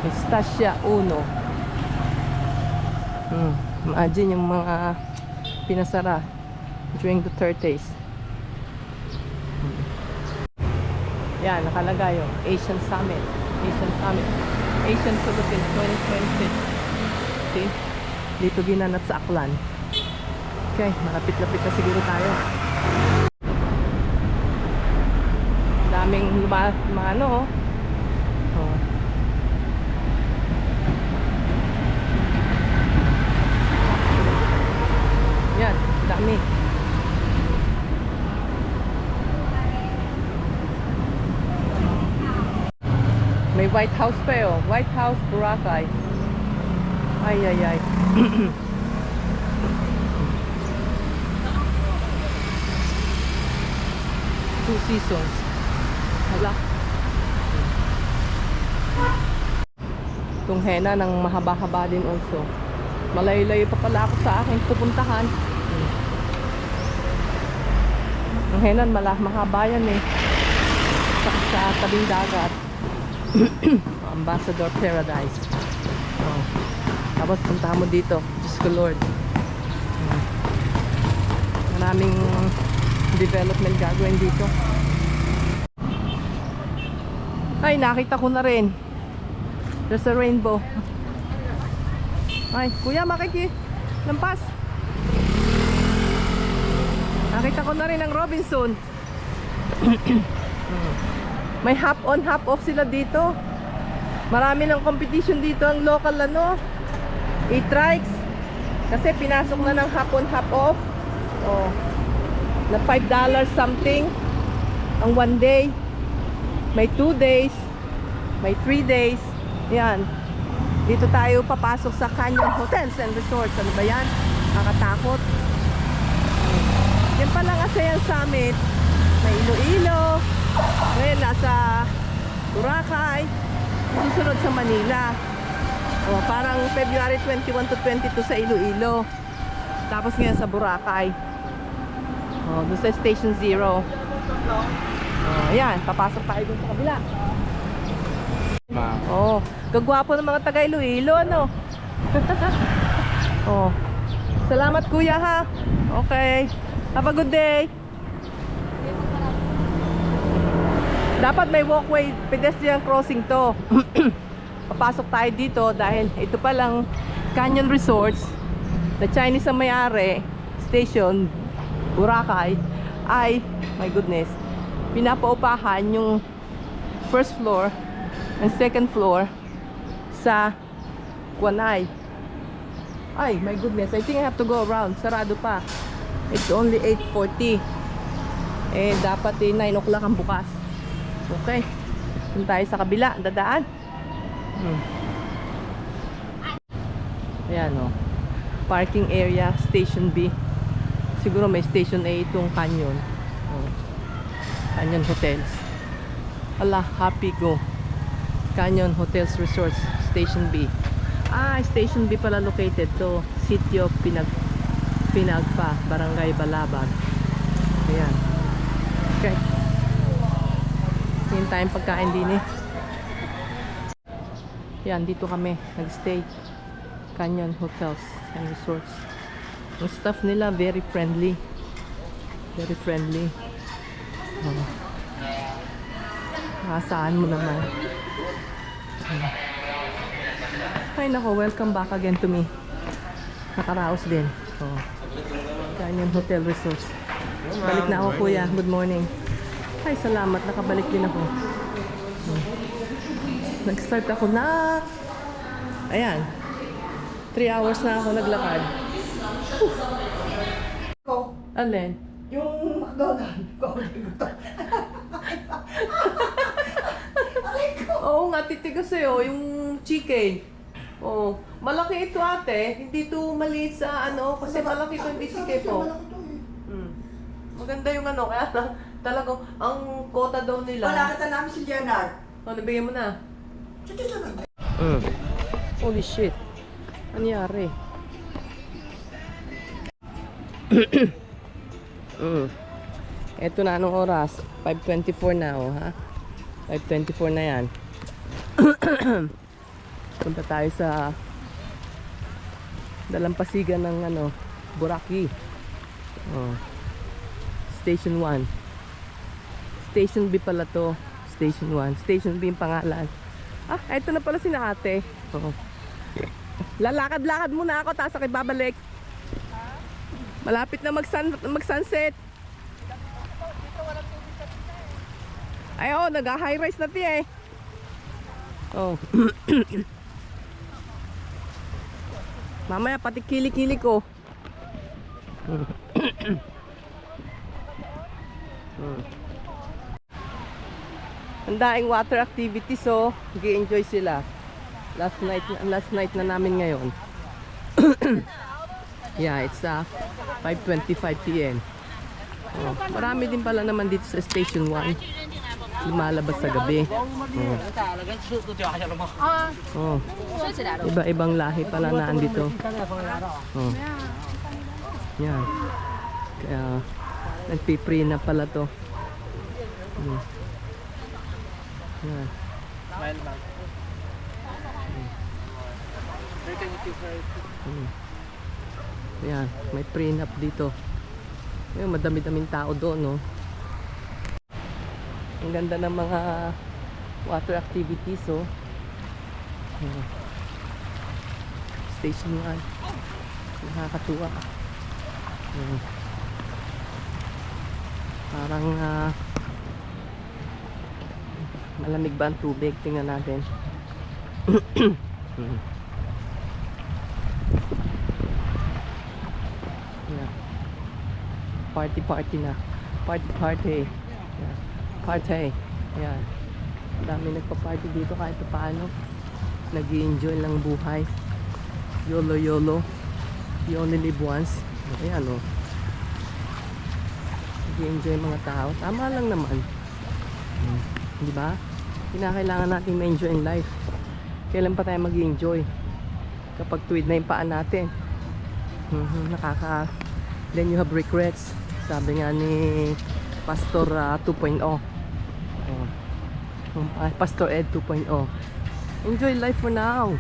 Estancia 1. Imagine yung mga pinasara during the 30s. Yan, nakalagay yung Asian Summit. Asian Philippines 2026. See? Dito ginanap sa Aklan. Okay, malapit-lapit na siguro tayo. Daming ano, oh. Yan, dami. May White House pa yun. White House, Boracay. Ay. Two seasons. Hala. Itong henna ng mahaba-haba din also. Malayo-layo pa pala ako sa aking pupuntahan. Ang henna mahaba yan eh. Sa tabing dagat. Ambassador Paradise. Oh. Tapos puntahan mo dito. Diyos ko Lord. Maraming development gagawin dito. Ay, nakita ko na rin. There's a rainbow. Ay, kuya, lampas. Nakita ko na rin ang Robinson. May half on, half off sila dito. Marami ng competition dito ang local e-trikes. Kasi pinasok na ng half on, half off. Oh. Na $5 something ang 1 day. May 2 days, may 3 days. Yan. Dito tayo papasok sa Canyon Hotels and Resorts. Ano ba yan? Nakakatakot. Yan palang ASEAN Summit. May Iloilo. Ngayon nasa Boracay. Susunod sa Manila. O, parang February 21 to 22 sa Iloilo. Tapos ngayon sa Boracay. Oh, doon sa Station 0. Oh, ayan, papasok tayo doon sa kabila. Oh, gagwapo ng mga taga Iloilo, ano? Oh. Salamat kuya ha. Okay. Have a good day. Dapat may walkway, pedestrian crossing to. Papasok tayo dito dahil ito pa lang Canyon Resorts, na Chinese ang may-ari, station, Boracay, ay, my goodness, pinapaupahan yung first floor and second floor sa Kuanay. Ay, my goodness, I think I have to go around. Sarado pa. It's only 8:40. Eh, dapat 9 o'clock ang bukas. Okay. Doon tayo sa kabila, dadaan. Ayan o. Parking area, Station B. Siguro may Station A itong Canyon. Canyon Hotels. Ala, happy go. Canyon Hotels Resorts, Station B. Ah, Station B pala located to. Sitio Pinagpa, Barangay Balabag. Ayan. Okay. Ngayon tayong pagkain din eh. Yan, dito kami nagstay. Canyon Hotels and Resorts. Yung staff nila very friendly. Very friendly. Nakasaan mo naman. Ay nako, welcome back again to me. Nakaraos din. Canyon Hotel Resorts. Balik na ako kuya. Good morning. Ay salamat, nakabalik din ako. Nag-start ako na ayan 3 hours na ako naglakad. Alin? Yung McDonald's. Oo nga, titigas sa'yo, yung chicken. Oh, malaki ito ate, hindi ito maliit sa ano, kasi malaki ito hindi sige po. Maganda yung ano, kaya talagang ang quota daw nila. Nakita namin si Leonard. Oh, nabigyan mo na. Holy shit. Anyari? Eto na anong oras? 5:24 na oh, ha? 5:24 na yan. Punta tayo sa dalampasigan ng ano, Boracay. Station 1. Station B pala to. Station 1. Station B yung pangalan. Ah, eto na pala si na ate. Lalakad-lakad muna ako, tapos ako babalik. Malapit na mag-sunset. Ay, oh, nag-high rise na tiya eh. Oh. Mamaya pati kili-kili ko. Ang daing water activities, so nag-enjoy sila. Last night na namin ngayon. Yeah, it's 5:25 PM. Marami din pala naman dito sa Station 1. Lumalabas sa gabi. Iba-ibang lahi pala na andito. Yan. Kaya nagpipre na pala to. Yan. Yan, may prenup dito. Ayun, madami-daming tao doon, no. Ang ganda ng mga water activities, oh. Station 1. Nakakatuwa. Parang malamig ba ang tubig? Tingnan natin. Yeah. Party na. Party. Yeah. Party. Ayan. Dami nagpa-party dito kahit paano. Nag-i-enjoy lang buhay. YOLO. You only live once. Ayan o. Nag-i-enjoy mga tao. Tama lang naman. Di ba? Kinakailangan natin ma-enjoy in life. Kailan pa tayo mag-i-enjoy? Kapag tuwid na yung paan natin. Then you have regrets. Sabi nga ni Pastor 2.0. Pastor Ed 2.0. Enjoy life for now.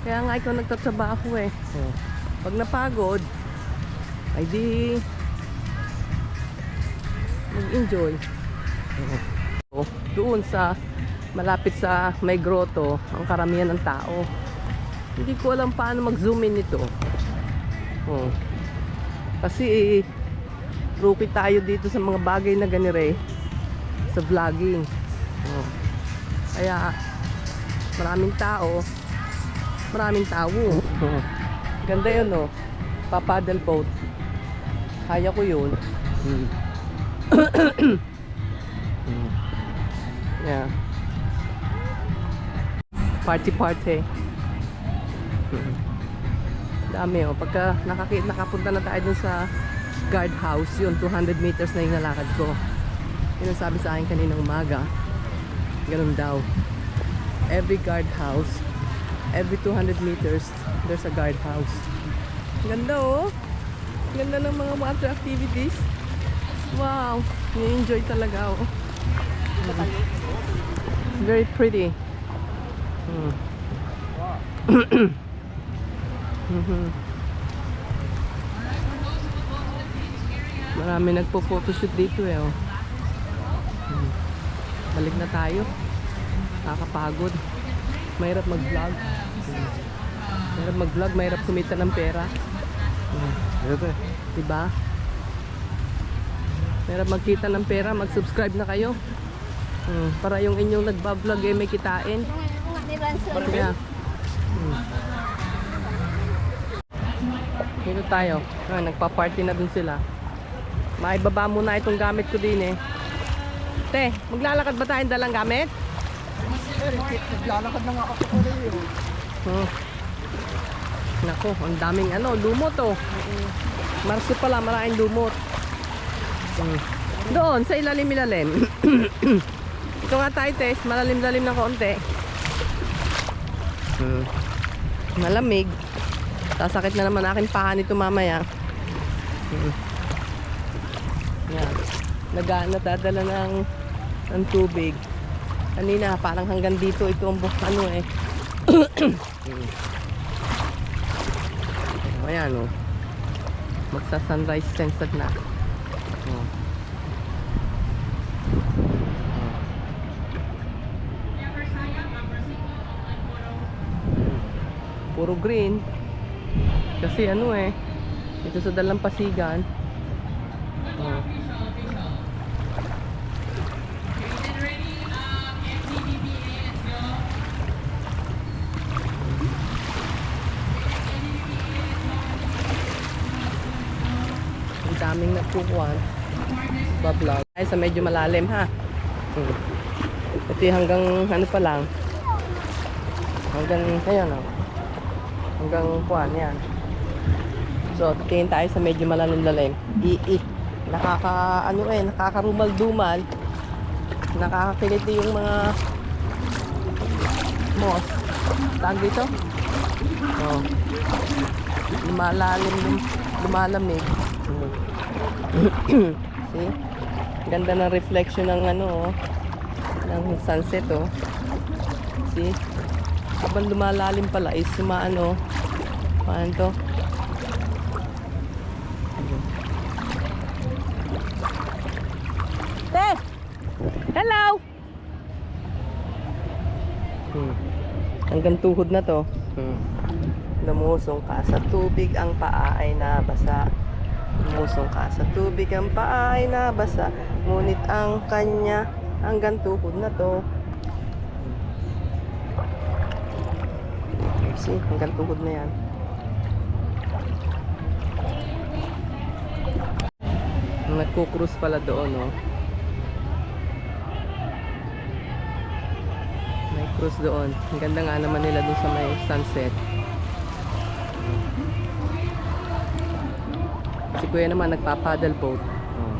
Kaya nga ikaw nagtatrabaho eh. Pag napagod, ay di mag-enjoy. Doon sa malapit sa may grotto, ang karamihan ng tao. Hindi ko alam paano mag-zoom in ito. Oh. Kasi rookie tayo dito sa mga bagay na ganire sa vlogging. Oh. Kaya maraming tao. Oh. Ganda yun, oh. Paddle boat. Kaya ko yun. Yeah. Party. Dami, oh. Pagka nakapunta na tayo dun sa guardhouse, yun, 200 meters na yung nalakad ko. Yun ang sabi sa akin kaninang umaga. Ganun daw. Every guardhouse, every 200 meters, there's a guardhouse. Ganda, oh. Ganda ng mga water activities. Wow. Ni-enjoy talaga, oh. Very pretty. Marami nagpo-photoshoot dito, eh, oh. Balik na tayo. Nakakapagod. Mahirap mag-vlog. Mahirap kumita ng pera. Diba? Mahirap magkita ng pera, mag-subscribe na kayo. Para yung inyong nagbablog eh may kitain. Yeah. Dito tayo. Nagpa-party na dun sila. Maibaba muna itong gamit ko din, eh. Te, maglalakad ba tayong dalang gamit? Naglalakad na nga ako ko rin. Nako, ang daming lumot, oh. Marso pala, maraming lumot. Doon, sa ilalim-ilalim. Ito nga tayo, Tess. Malalim-lalim na konti. Malamig. Sasakit na naman aking paa nito mamaya. Yan. Nadadala ng tubig. Kanina, parang hanggang dito. Ito ang eh. Ayan, oh. Magsa-sunrise sunset na. Oh. Puro green. Kasi ito sa Dalampasigan. Oh. Ang daming nagkukuhan. Bablog. Ay, sa medyo malalim, ha. Ito yung hanggang pa lang. Hanggang, ayan, oh. Hanggang kuhan, yan. So, tingin tayo sa medyo malalim-lalim. Nakakarumal-dumal. Nakakakiliti yung mga moss. Tag dito? Oh. Lumalamig. See? Ganda ng reflection ng ng sunset, oh. See? Habang lumalalim pala is paano to? Tess! Hello! Hanggang tuhod na to. Lumusong ka sa tubig, ang paa ay nabasa. Lumusong ka sa tubig, ang paa ay nabasa. Ngunit ang kanya hanggang tuhod na to. See, hanggang tuhod na yan. Nagko-cruise pala doon, oh. May cruise doon. Ang ganda nga naman nila doon sa may sunset. Si Kuya naman nagpa-paddle boat. Oh.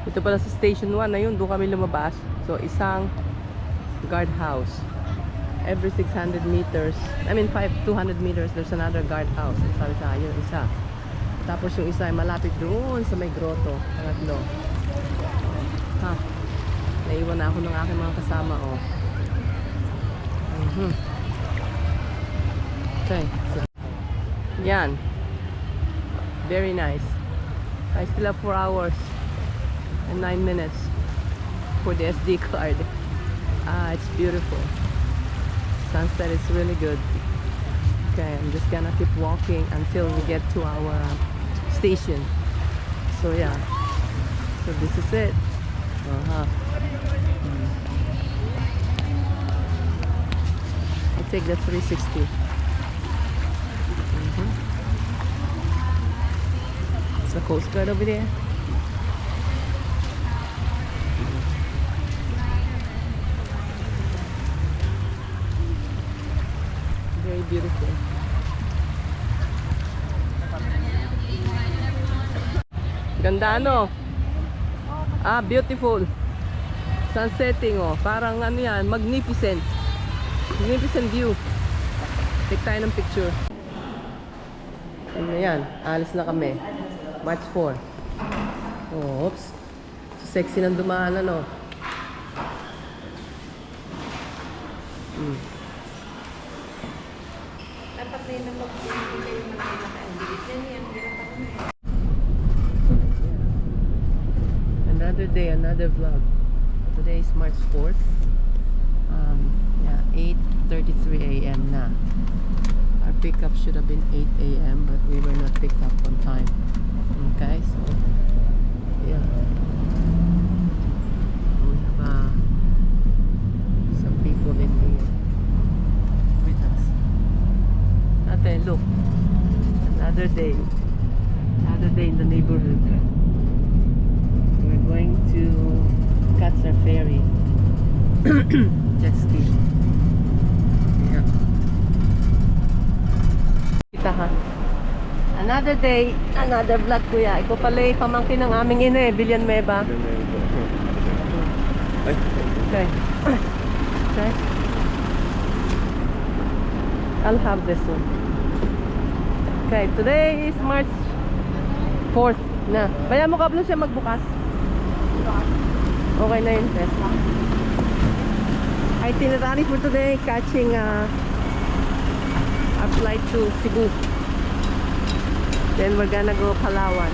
Ito pala sa station 1 na yun, doon kami lumabas. So, isang guardhouse. Every 600 meters, 200 meters, there's another guardhouse. Sabi sa akin, yung isa. Tapos yung isa ay malapit doon sa may grotto. Pangatlo. Ha? Naiwan na ako ng aking mga kasama, oh. Okay. Yan. Very nice. I still have 4 hours and 9 minutes for the SD card. It's beautiful. Sunset is really good. Okay, I'm just gonna keep walking until we get to our station. So yeah, so this is it. I'll take the 360. It's the Coast Guard over there. Very beautiful. Ganda ano? Beautiful. Sunsetting oh. Parang ano yan, magnificent. Magnificent view. Take tayo ng picture. Ano yan, alis na kami. March 4. Oh, oops. Sexy ng dumaan ano. Dapat na yun ang mag-ibigay yung mag-ibigay. Yan yan. Another day, another vlog. Today is March 4th. Yeah, 8:33 a.m. na. Our pickup should have been 8 a.m. but we were not picked up on time. Okay, so yeah. We have some people in here with us. Ate, look. Another day. Another day in the neighborhood. We're going to Katsar Ferry. Jet ski. Yeah. Kita ha. Another day, another vlog kuya. Ikaw pala pamangkin ng aming ina Villanueva. Okay. Okay. I'll have this one. Okay, today is March 4th na. Bayan mo kablo siya magbukas. Okay na yun, test. Itinerary for today, catching a flight to Cebu. Then we're gonna go Palawan.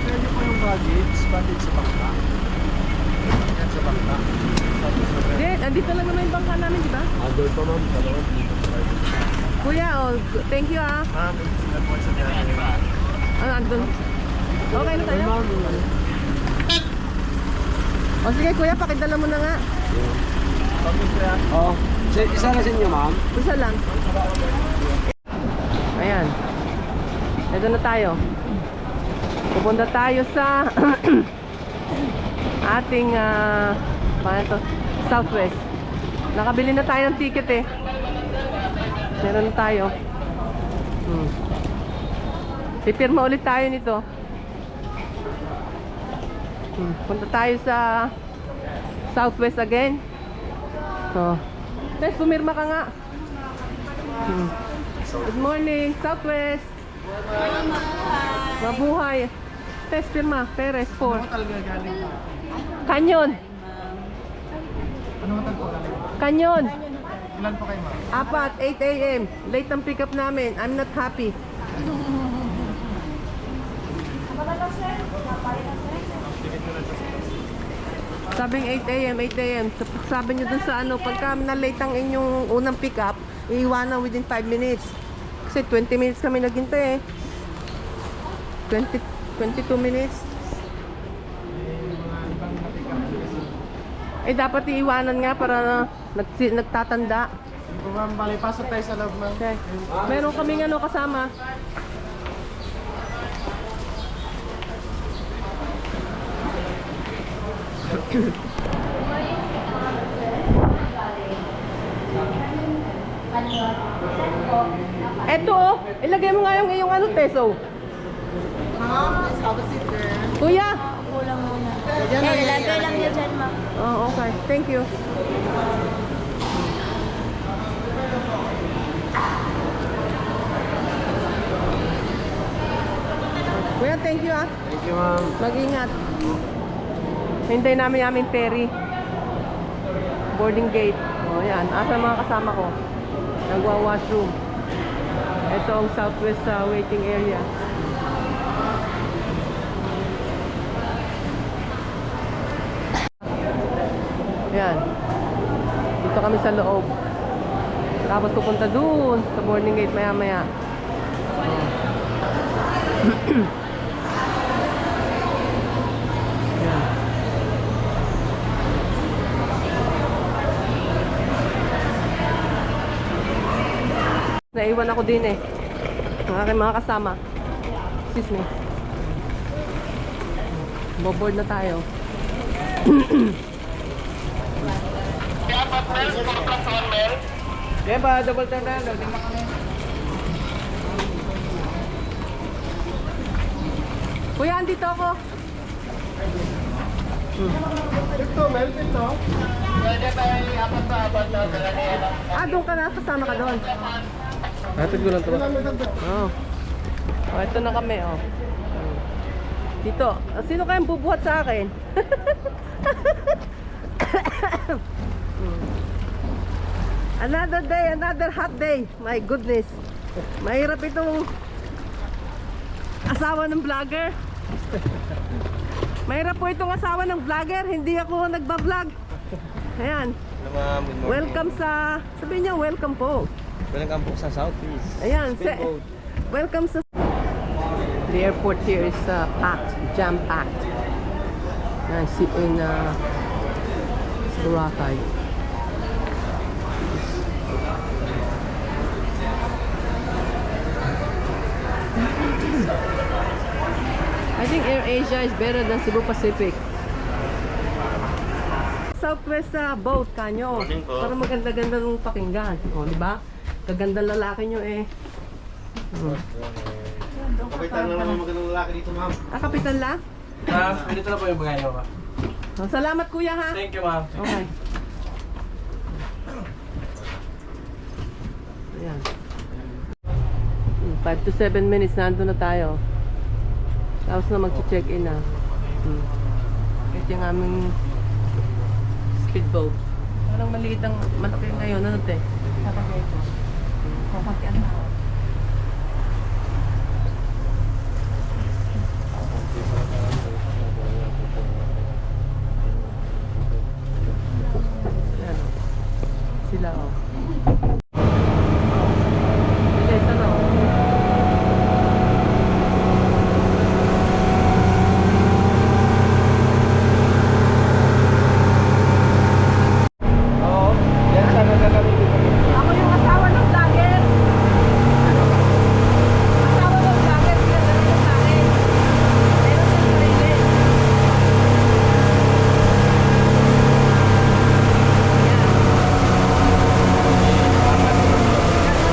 Pwede po yung baggage sa bangka. Yan sa bangka. Hindi, andito lang naman yung bangka namin, di ba? Doon pa ma'am, sa loob. Kuya, oh, thank you ah. Ma'am, sila po sa dyan. Ano, andun? Okay na tayo? O sige kuya, pakidala mo na nga. Oh, isa na sa inyo ma'am. Isa lang. Ayan. Ito na tayo. Pupunta tayo sa ating paano to? Southwest. Nakabili na tayo ng ticket eh. Meron na tayo. Pipirma ulit tayo nito. Punta tayo sa Southwest again. So, Tess, pumirma ka nga. Good morning, Southwest. Mabuhay. Tess, pirma. Perez, 4. Canyon. Canyon. Ilan po kayo ma'am? 8 a.m. Late ang pick up namin. I'm not happy. Sabing 8 a.m. Sabi nyo dun sa ano, pagka na-late ang inyong unang pick up, iiwanan within 5 minutes. Kasi 20 minutes kami naghintay eh. 22 minutes. Eh dapat iiwanan nga para nagtatanda. Ma'am, bali, pasok tayo sa loob ma'am. Okay. Meron kaming ano kasama. Eto oh, ilagay mo nga yung iyong ano, Teso. Kuya! Kulang muna. Ilagay lang niya dyan, ma'am. Oh, okay. Thank you. Kuya, thank you ah. Thank you ma'am. Mag-ingat. Hintay namin yung aming ferry. Boarding gate. O yan. Asa mga kasama ko? Nagwa-washroom. Ito ang Southwest waiting area. Yan. Dito kami sa loob. Tapos pupunta doon sa boarding gate maya-maya. Yan. Naiwan ako din eh. Ang aking mga kasama. Excuse me. Boboard na tayo. Kaya ba, double turn na, loading na kami. Kuya, andito ako. Doon ka na. Kasama ka doon. Hatid ko lang ito. Oh. Oh, ito na kami, oh. Dito. Sino kayang bubuhat sa akin? Another day, another hot day. My goodness. Mahirap itong asawa ng vlogger. Mahirap po itong asawa ng vlogger. Hindi ako nagbablog. Ayan. Welcome sa... Sabihin niya, welcome po. Welcome po sa Southeast. Ayan. Welcome sa... The airport here is packed. Jam-packed. I sit in Boracay. I think AirAsia is better than Cebu Pacific. Southwest boat kanyo. Para maganda-ganda nung pakinggan. O, di ba? Kagandang lalaki nyo eh. Kapitan lang naman magandang lalaki dito, ma'am. Kapitan lang? Dito na po yung bagay mo, Oh, salamat kuya ha. Thank you, ma'am. Okay. Ayan. 5 to 7 minutes nandun na tayo. Tapos na mag-check-in na. Ito yung aming speedboat. Parang maliit ang malaki ngayon. Ano te? Kapag ito. Kapag ano. Ayan. Sila oh. Bilis ano. Yan sana gagamitin ko. Ako yung asawa ng vlogger. Asawa ng vlogger, pinadala sa akin. Meron siyang sarili. Yan.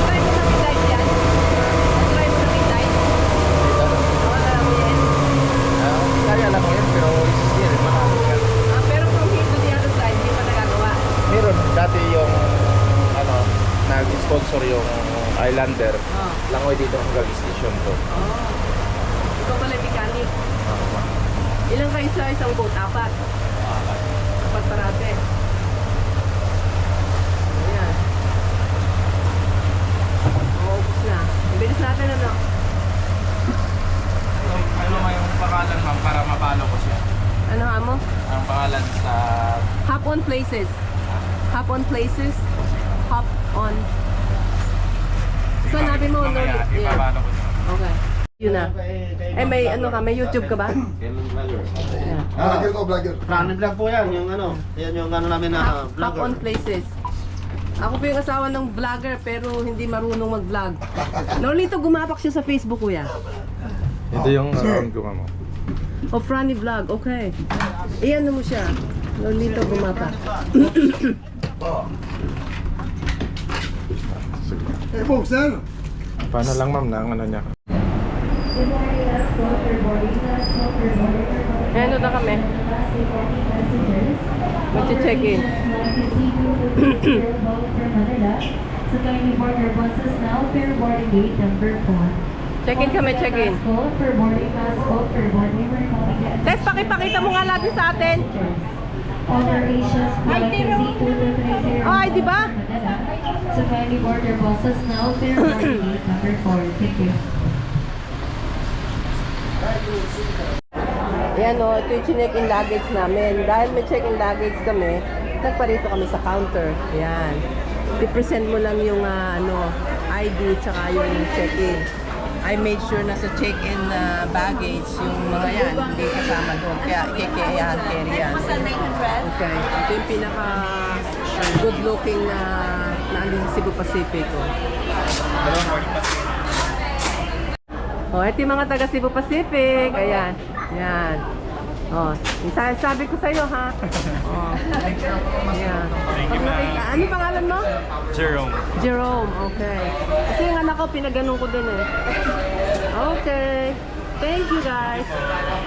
Try mo na midnight yan. Try mo na midnight. Wala lang yan. Kaya lang yan, pero isisir, marami ka. Pero from here to the other side, hindi pa nagagawa. Meron dati yung ano, nag-sponsor yung Islander. Oh. Langoy dito hanggang station to. Oh. Ikaw pala yung mechanic. Ilang kayo sa isang boat? Apat? Apat parate. Ayan. Maubos na. Bilis natin ano? Ano nga yung pangalan, ma'am, para mapalo ko siya? Ano nga mo? Ang pangalan sa... Hop on places. Hop on places. Hop on. So nabi mo, no? Mamaya, Yeah. ipapalo ko siya. Okay. Yun na. Eh may ano ka, may YouTube ka ba? Yeah. Running vlog po yan, yung ano. Yan yung ano namin na Hop on places. Ako po yung asawa ng vlogger pero hindi marunong mag-vlog. Nolito, gumapak siya sa Facebook, kuya. Ito yung account ko, ma'am. O Franny Vlog, okay. Iyan mo siya. Nolito, gumapak. Paano lang, ma'am, na ang ano niya? Ano na kami? Mag-check-in. So kindly board your buses now, fair boarding gate number 4. Check-in kami, check-in. For boarding pass code, for boarding, we're calling it. Tess, pakipakita mo nga natin sa atin. Other Asia's Z2230. Ay, di ba? So kindly board your buses now, fair boarding gate number 4. Thank you. Ayan o, ito yung check-in luggage namin. Dahil may check-in luggage kami, nagparito kami sa counter. Ayan. I-present mo lang yung ID tsaka yung check-in. I made sure na sa check-in baggage, yung mga yan, hindi kasama doon. Kaya ikikayahan carry yan. Okay. Ito yung pinaka good looking na andun sa Cebu Pacific. Oh, ito yung mga taga Cebu Pacific. Ayan. Ayan. Oh, sabi ko sa'yo ha. Oh. Ayan. Pag nakita, ano pangalan mo? Jerome. Jerome, okay. Kasi yung anak ko, pinaganon ko din eh. Okay. Thank you guys.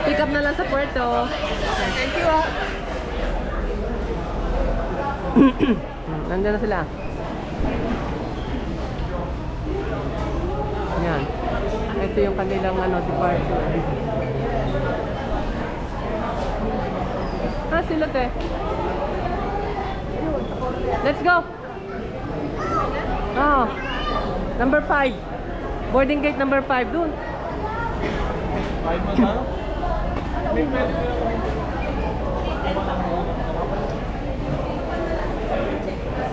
Pick up na lang sa puerto. Okay. Thank you ah. Nandiyan na sila. Ayan. Ito yung kanilang departure. Sila te. Let's go. Oh. Number 5. Boarding gate number 5 dun.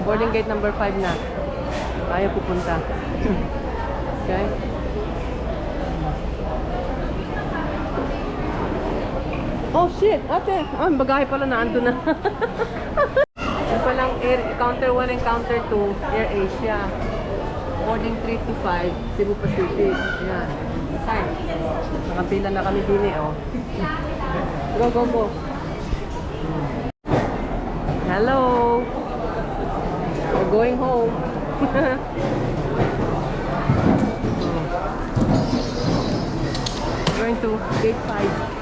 Boarding gate number 5 na. Tayo pupunta. Okay. Oh shit! Ate! Ah, bagahe pala na ando na. Yung palang counter 1 and counter 2, Air Asia. Boarding 3 to 5, Cebu Pacific. Yan. Sign. Nakapila na kami din eh, oh. Go, go, go. Hello! We're going home. Going to gate 5.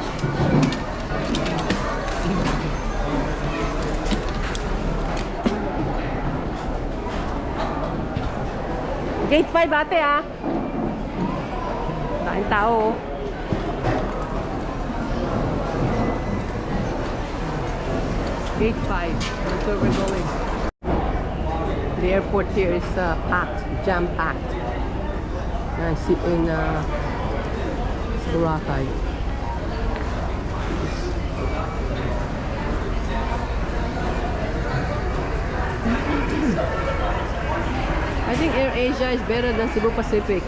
Gate 5 ate ah. Kain tao. Gate 5. That's where we're going. The airport here is packed, jam-packed. In Boracay. I think Air Asia is better than Cebu Pacific.